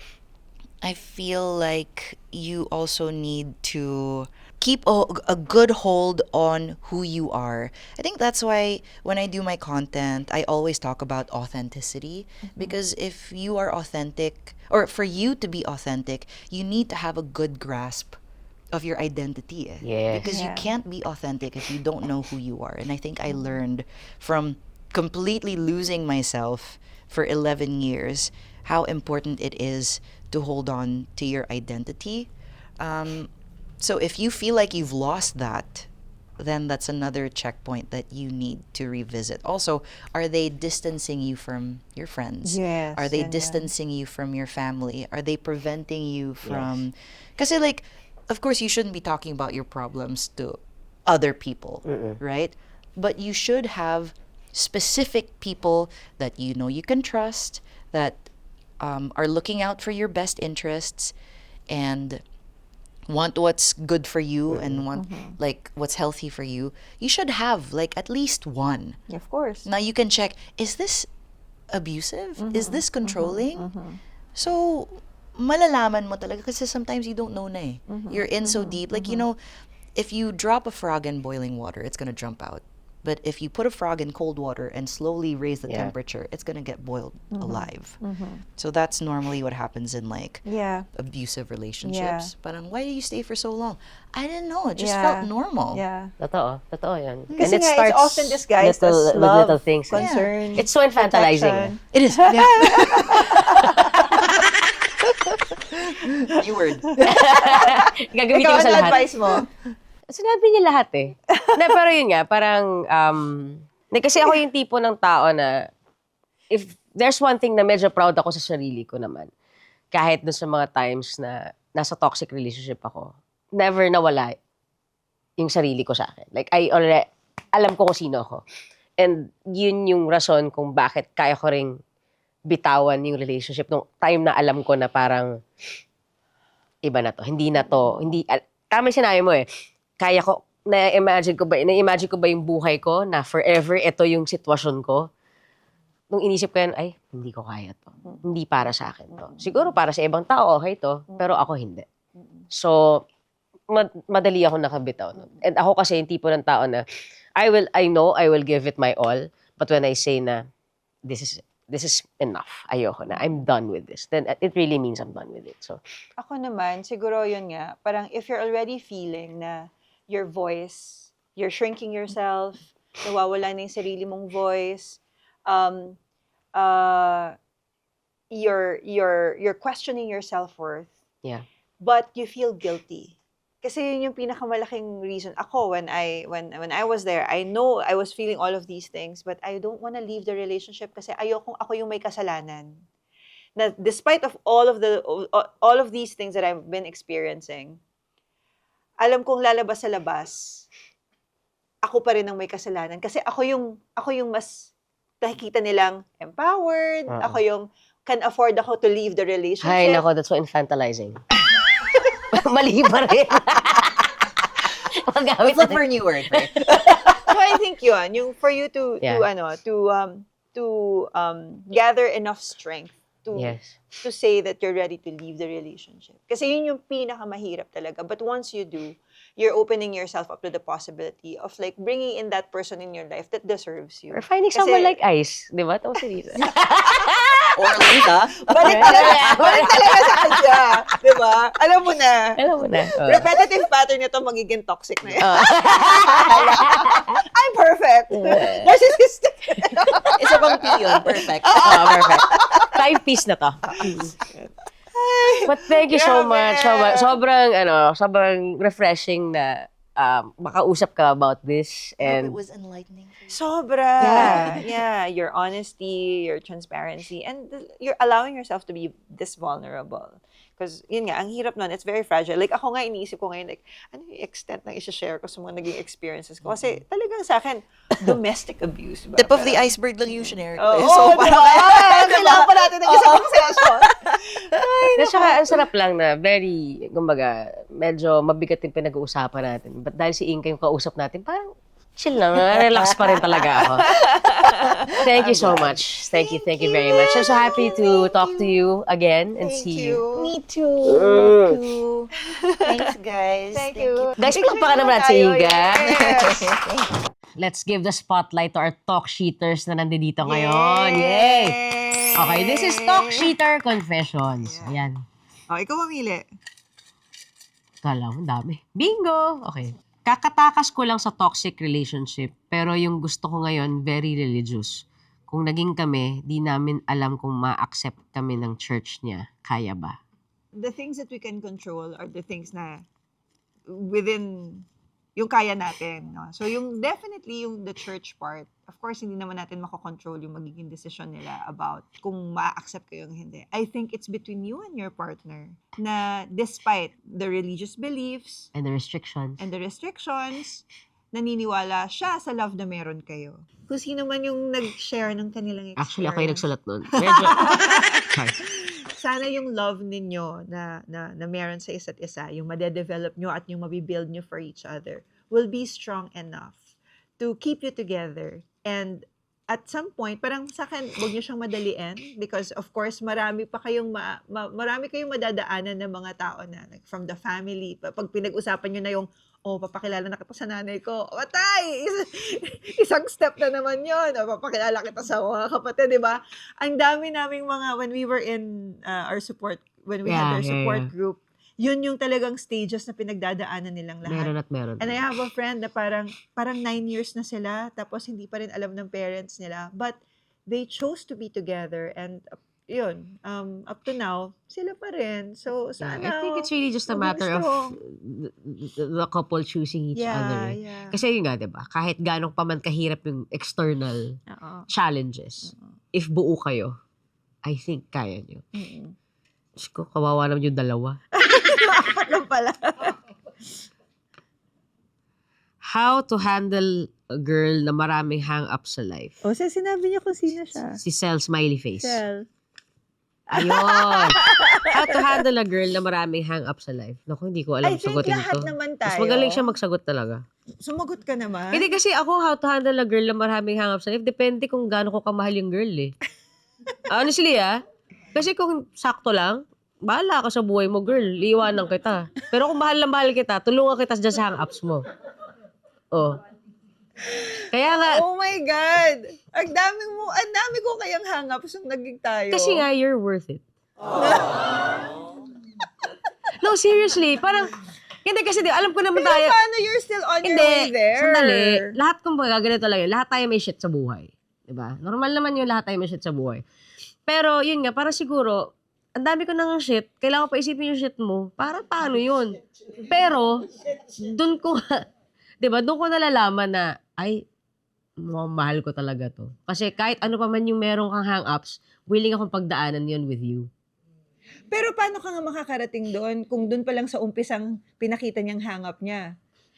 I feel like you also need to keep a good hold on who you are. I think that's why when I do my content, I always talk about authenticity. Because if you are authentic, or for you to be authentic, you need to have a good grasp of your identity.
Yes.
Because you
Yeah.
can't be authentic if you don't know who you are. And I think I learned from completely losing myself for 11 years how important it is to hold on to your identity. So if you feel like you've lost that, then that's another checkpoint that you need to revisit. Also, are they distancing you from your friends?
Yes,
Are they
yan, yan.
distancing you from your family? Are they preventing you from... Kasi like, of course, you shouldn't be talking about your problems to other people, right? But you should have specific people that you know you can trust, that are looking out for your best interests and want what's good for you and want like what's healthy for you. You should have like at least one.
Of course.
Now you can check, is this abusive? Is this controlling? So, malalaman mo talaga kasi sometimes you don't know na eh. You're in so deep. Like, you know, if you drop a frog in boiling water, it's gonna jump out. But if you put a frog in cold water and slowly raise the temperature, it's gonna get boiled alive. So that's normally what happens in like
Yeah.
abusive relationships. Parang, why did you stay for so long? I didn't know. It just
Yeah.
felt normal.
Yeah.
Totoo yan.
Kasi nga, it's often disguised as
with
love,
little things.
concern,
It's so infantilizing.
protection.
It is. Yeah. New word.
Gagamitin
Ikaw,
ko sa
ano
lahat.
advice mo?
Sinabi niya lahat eh. Na, pero yun nga, parang, kasi ako yung tipo ng tao na, if there's one thing na medyo proud ako sa sarili ko naman, kahit dun sa mga times na nasa toxic relationship ako, never nawala yung sarili ko sa akin. Like, alam ko kung sino ako. And yun yung rason kung bakit kaya ko ring bitawan yung relationship nung time na alam ko na parang iba na to. Hindi na to. Tama yung sinabi mo eh. Kaya ko, na-imagine ko ba yung buhay ko na forever ito yung sitwasyon ko? Nung inisip ko yan, ay, hindi ko kaya to. Hindi para sa akin to. Siguro para sa ibang tao, okay to. Pero ako hindi. So, madali ako nakabitaw. No? And ako kasi yung tipo ng tao na, I know I will give it my all. But when I say na, this is enough. Ayoko na. I'm done with this. Then it really means I'm done with it. So,
Ako naman, siguro yun nga, parang if you're already feeling na your voice, you're shrinking yourself, nawawala na yung sarili mong voice, you're questioning your self-worth,
yeah.
but you feel guilty. Kasi yun yung pinakamalaking reason. Ako, when I was there, I know I was feeling all of these things, but I don't want to leave the relationship kasi ayokong ako yung may kasalanan. Na despite of all of these things that I've been experiencing, alam kong lalabas sa labas, ako pa rin ang may kasalanan. Kasi ako yung mas nakikita nilang empowered, ako yung can afford ako to leave the relationship.
Ay, nako, that's so infantilizing. Mali pa rin.
Let's look for a new word. Right?
So I think yun, yung for you to
Yeah.
gather enough strength to
Yes.
to say that you're ready to leave the relationship. Kasi yun yung pinakamahirap talaga. But once you do, you're opening yourself up to the possibility of like bringing in that person in your life that deserves you.
Or finding
Kasi-
someone like Ice. Di ba? Tapos si Lisa.
Or Lisa.
Balik talaga sa kanya. Diba? Alam mo na.
Alam mo na. Oh.
Repetitive pattern nito magiging toxic na yan. I'm perfect. Narcissistic.
Isa bang P yun? Perfect.
Perfect. 5-piece na to. But thank you so
Grabe.
much. Sobrang refreshing na makausap ka about this.
It
And
was enlightening.
Sobra. Yeah. Your honesty, your transparency, and you're allowing yourself to be this vulnerable. Because, yun nga, ang hirap nun, it's very fragile. Like, ako nga, iniisip ko ngayon, like, ano yung extent na isa-share ko sa mga naging experiences ko? Kasi, talagang sa akin, domestic abuse. Ba?
Tip of the iceberg lang yung scenario.
Oo,
So,
diba? Kailangan pa natin ng isang session.
At saka, ang sarap lang na very, kumbaga, medyo mabigat yung pinag-uusapan natin. But dahil si Inka yung kausap natin, parang chill lang, relax pa rin talaga ako. Thank you so much. Thank you very much. I'm so happy to talk to you again and see you.
me too. Thanks, guys.
Thank you.
Guys, palakpakan naman natin si Inga. Let's give the spotlight to our talk sheeters na nandito ngayon. Yay! Okay, this is Talk Sheeter Confessions. Ayan.
Oh, ikaw mamili.
Kala mo, dami. Bingo! Okay. Kakatakas ko lang sa toxic relationship, pero yung gusto ko ngayon, very religious. Kung naging kami, di namin alam kung ma-accept kami ng church niya. Kaya ba?
The things that we can control are the things na within yung kaya natin. No? So yung definitely yung the church part, of course, hindi naman natin makokontrol yung magiging decision nila about kung ma-accept kayo yung hindi. I think it's between you and your partner na despite the religious beliefs
And the restrictions.
and the restrictions, naniniwala siya sa love na meron kayo. Kung sino man yung nag-share ng kanilang experience.
Actually, ako yung nagsulat nun. Medyo... Sorry.
Sana yung love ninyo na meron sa isa't isa, yung madedevelop nyo at yung mabibuild nyo for each other, will be strong enough to keep you together. And at some point, parang sa akin, huwag nyo siyang madaliin because of course, marami kayong madadaanan ng mga tao na like, from the family. Pag pinag-usapan nyo na yung, oh, papakilala na kita sa nanay ko. Patay! Isang step na naman yun. O, papakilala kita sa mga kapatid, di ba? Ang dami naming mga, when we were in our support, when we had our support group, yun yung talagang stages na pinagdadaanan nilang lahat.
Meron at meron.
And I have a friend na parang 9 years na sila, tapos hindi pa rin alam ng parents nila. But they chose to be together and yun, up to now, sila pa rin. So, sana,
I think it's really just a
maging
matter of
strong.
the couple choosing each other.
Yeah.
Kasi yun nga, diba? Kahit ganong pa man kahirap yung external
Oo.
challenges, if buo kayo, I think kaya nyo.
Mm-mm.
Diyos ko, kawawa naman yung dalawa.
Apat lang pala.
How to handle a girl na maraming hang-ups sa life?
O, so sinabi niya kung sino siya.
Si Sel Smiley Face.
Sel.
Ayun. How to handle a girl na maraming hang-ups sa life? Naku, hindi ko alam
I think
sagutin
lahat
ito.
naman
Mas
tayo.
magaling siya magsagot talaga.
Sumagot ka naman.
Hindi kasi ako, how to handle a girl na maraming hang-ups sa life, depende kung gaano ko kamahal yung girl eh. Honestly kasi kung sakto lang, bahala ka sa buhay mo, girl. Iiwanan kita. Pero kung mahal na mahal kita, tulungan kita dyan sa hang-ups mo. Oh. Kaya nga,
Oh my God! Ang dami ko kayang hang-ups nung naging tayo.
kasi nga, you're worth it. No, seriously. Parang, hindi kasi, alam ko naman
Pero
tayo.
paano you're still on your way there?
Sandali. Lahat kumbaga, ganito lang yun. Lahat tayo may shit sa buhay. Diba? Normal naman yun, lahat tayo may shit sa buhay. Pero, yun nga, para siguro, ang dami ko nang shit, kailangan pa isipin yung shit mo. Para paano yun? Pero, dun ko, diba, dun ko nalalaman na, ay, mahal ko talaga to. Kasi kahit ano pa man yung merong kang hang-ups, willing akong pagdaanan yun with you.
Pero paano ka nga makakarating doon kung doon pa lang sa umpisang pinakita niyang hang-up niya?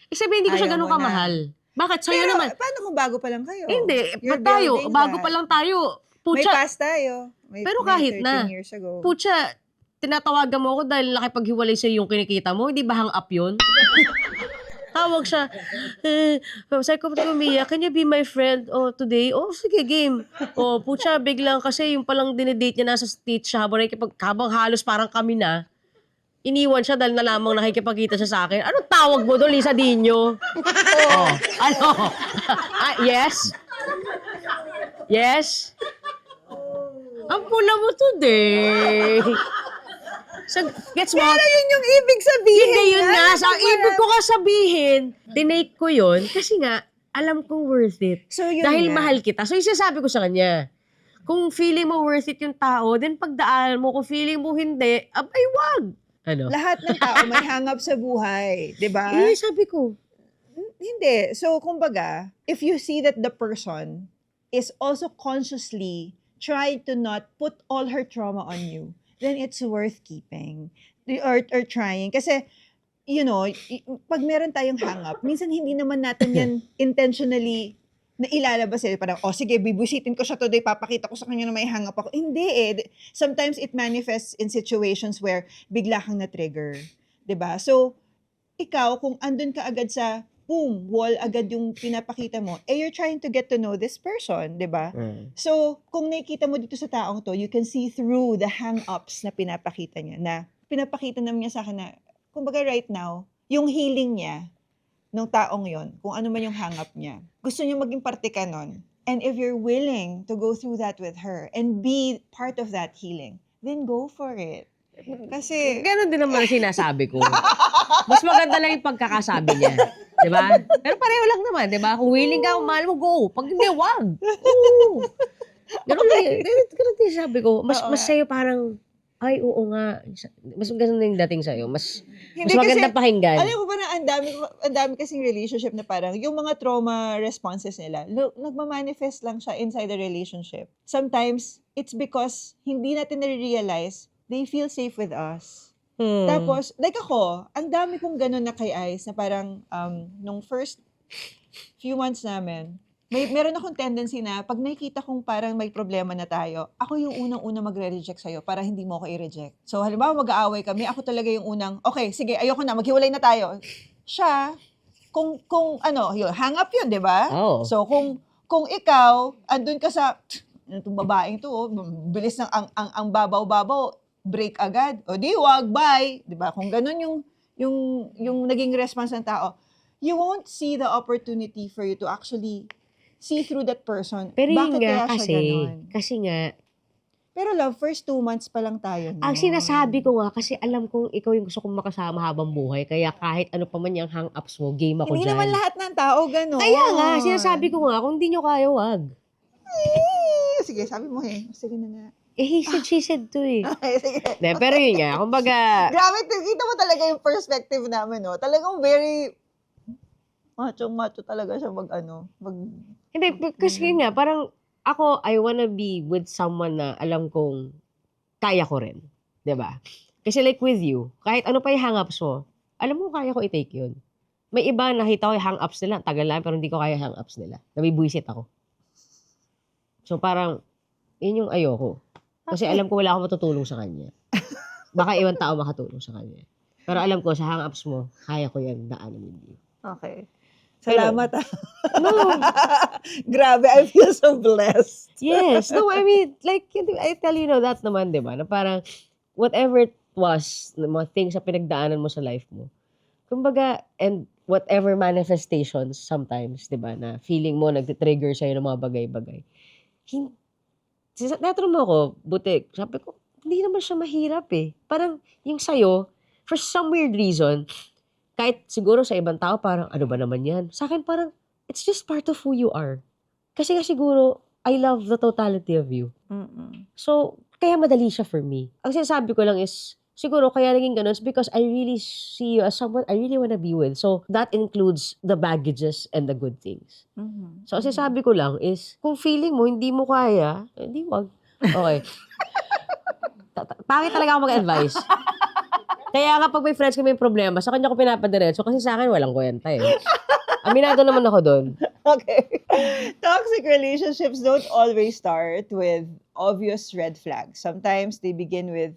Sabihin, hindi ko siya
Ayaw
ganun
mo na.
kamahal. Bakit? Sa'yo
Pero
naman.
paano kung bago pa lang kayo?
Hindi,
You're
ba't tayo?
building
Bago
that.
pa lang tayo.
May
Pucha,
past tayo.
Pero
May
kahit
13
na.
years ago.
pucha, tinatawagan mo ako dahil nakipaghiwalay sa'yo yung kinikita mo. Hindi ba hang up yun? Tawag siya. Sabi ko, Mia, can you be my friend today? Oh, sige, game. Oh, pucha, biglang kasi yung palang dinidate niya nasa stage siya habang halos parang kami na. Iniwan siya dahil nalamang nakikipagkita siya sa akin. Anong tawag mo doon, Lisa Dino? Oh, ano? Yes? Yes? Ang pula mo today. Gets mo?
Pero yun yung ibig sabihin.
Hindi yun nga. Sa
Parang-
ibig ko nga sabihin, tinake ko yun kasi nga, alam kong worth it.
So yun
Dahil
nga.
mahal kita. So, isasabi ko sa kanya, kung feeling mo worth it yung tao, then pagdaan mo. Kung feeling mo hindi, abay, wag. Ano?
Lahat ng tao may hang-up sa buhay. Di ba?
Eh, sabi ko.
Hindi. So, kumbaga, if you see that the person is also consciously trying to not put all her trauma on you, then it's worth keeping or trying. Kasi, you know, pag meron tayong hang-up, minsan hindi naman natin yan intentionally na ilalabas parang, sige, bibisitin ko siya today, papakita ko sa kanya na may hang-up ako. Hindi Sometimes it manifests in situations where bigla kang na-trigger. 'Di ba? So, ikaw, kung andun ka agad sa, boom, wall agad yung pinapakita mo, you're trying to get to know this person, 'di ba? So, kung nakikita mo dito sa taong to, you can see through the hang-ups na pinapakita niya, na pinapakita naman niya sa akin na, kumbaga right now, yung healing niya, nung taong yon, kung ano man yung hang-up niya, gusto niya maging parte ka nun. And if you're willing to go through that with her and be part of that healing, then go for it. Kasi,
Ganon din naman ang sinasabi ko. Mas maganda lang yung pagkakasabi niya. Diba? Pero pareho lang naman, diba? Kung willing ka, mahal mo, go. Pag hindi, wag. Oo. Ganon din sabi ko. Mas sa'yo parang, ay, oo nga. Mas ganun din yung dating sa'yo. Mas maganda pakinggan.
Alam mo ba na ang dami kasing relationship na parang yung mga trauma responses nila, nagmamanifest lang siya inside the relationship. Sometimes, it's because hindi natin nare-realize they feel safe with us. Tapos, like ako, ang dami kong ganun na kay Ice na parang nung first few months namin, meron akong tendency na pag nakikita kong parang may problema na tayo, ako yung unang-una magre-reject sa'yo para hindi mo ako i-reject. So, halimbawa mag-aaway kami, ako talaga yung unang, okay, sige, ayoko na, maghiwalay na tayo. Siya, kung yun, hang up yun, di ba?
Oh.
So, kung ikaw, andun ka sa, itong babaeng to, bilis ng ang babaw-babaw, break agad. O di, wag, bye. Di ba? Kung ganun yung naging response ng tao, you won't see the opportunity for you to actually see through that person.
Pero yun
Bakit
nga,
kaya siya ganun?
kasi nga,
Pero love, first 2 months pa lang tayo.
ang sinasabi ko nga, kasi alam kong ikaw yung gusto kong makasama habang buhay, kaya kahit ano pa man yung hang-ups mo, game ako
Hindi
dyan.
naman lahat ng tao ganun.
Kaya nga, sinasabi ko nga, kung hindi nyo kaya, wag.
Sige, sabi mo Sige na nga.
He said, she said to
Sige.
Pero yun nga, kumbaga,
Grabe, kita mo talaga yung perspective namin, no? Talagang very macho talaga siya
hindi, kasi yun nga, parang ako, I wanna be with someone na alam kong kaya ko rin. 'Di ba? Kasi like with you, kahit ano pa yung hang-ups mo, alam mo kaya ko i-take yun. May iba nakita ko yung hang-ups nila, tagal lang, pero hindi ko kaya hang-ups nila. Nabibwisit ako. So parang, yun yung ayoko. Kasi alam ko wala akong matutulong sa kanya. Baka ibang tao makatulong sa kanya. Pero alam ko, sa hang-ups mo, kaya ko yan daanan hindi.
Okay. Salamat.
No.
Grabe, I feel so blessed.
Yes. No, I mean, like, I tell you, that naman, di ba? Na parang, whatever it was, mga things na pinagdaanan mo sa life mo, kumbaga, and whatever manifestations sometimes, di ba, na feeling mo, nagtitrigger sa'yo ng mga bagay-bagay. Natanong mo ako, butik, sabi ko, hindi naman siya mahirap eh. Parang, yung sa'yo, for some weird reason, kahit siguro sa ibang tao, parang, ano ba naman yan? Sa akin, parang, it's just part of who you are. Kasi nga siguro, I love the totality of you. So, kaya madali siya for me. Ang sinasabi ko lang is, siguro kaya naging ganun is because I really see you as someone I really wanna be with. So, that includes the baggages and the good things. So, ang sinasabi ko lang is, kung feeling mo, hindi mo kaya, hindi wag. Okay. Pangit talaga ako mag-advise. Kaya nga pag may friends kami may problema, sa kanya ko pinapadiretso kasi sa akin walang kwenta eh. Aminado naman ako doon.
Okay. Toxic relationships don't always start with obvious red flags. Sometimes they begin with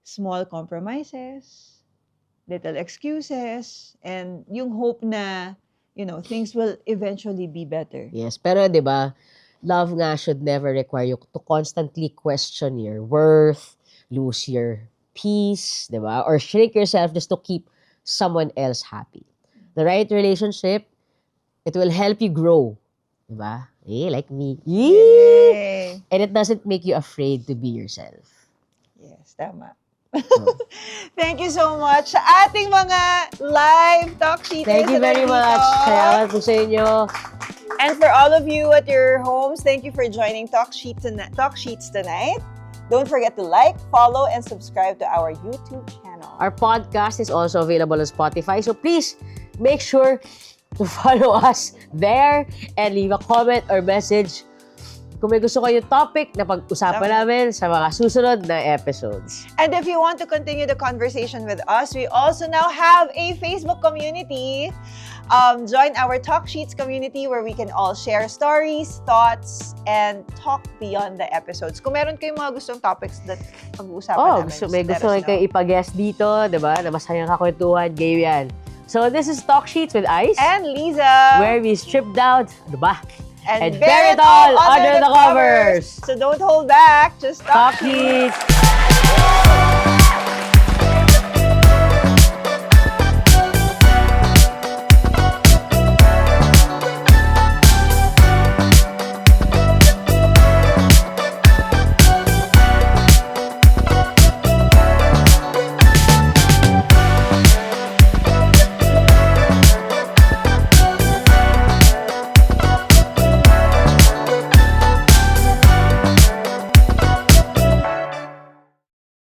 small compromises, little excuses, and yung hope na, things will eventually be better.
Yes, pero 'di ba, love nga should never require you to constantly question your worth, lose your peace, 'di ba? Or shrink yourself just to keep someone else happy. The right relationship, it will help you grow, 'di ba? Like me.
Yay!
And it doesn't make you afraid to be yourself.
Yes, tama. Thank you so much sa ating mga live talk sheeters.
Thank you very much. Salamat po sa inyo.
And for all of you at your homes, thank you for joining Talk Sheets tonight. Don't forget to like, follow, and subscribe to our YouTube channel.
Our podcast is also available on Spotify. So please make sure to follow us there and leave a comment or message kung may gusto kayo topic na pag-usapan namin sa mga susunod na episodes.
And if you want to continue the conversation with us, we also now have a Facebook community. Join our Talk Sheets community where we can all share stories, thoughts, and talk beyond the episodes. Kung meron kayong mga gustong topics that pag-uusapan namin,
May
just
gusto
let us
kayo
know.
ipag-guest dito, diba? Na masayang kakwentuhan, game yan. So this is Talk Sheets with Ice,
And Liza.
where we strip down, ano ba?
And
bury it all under the covers.
So don't hold back. Just
Talk Sheets!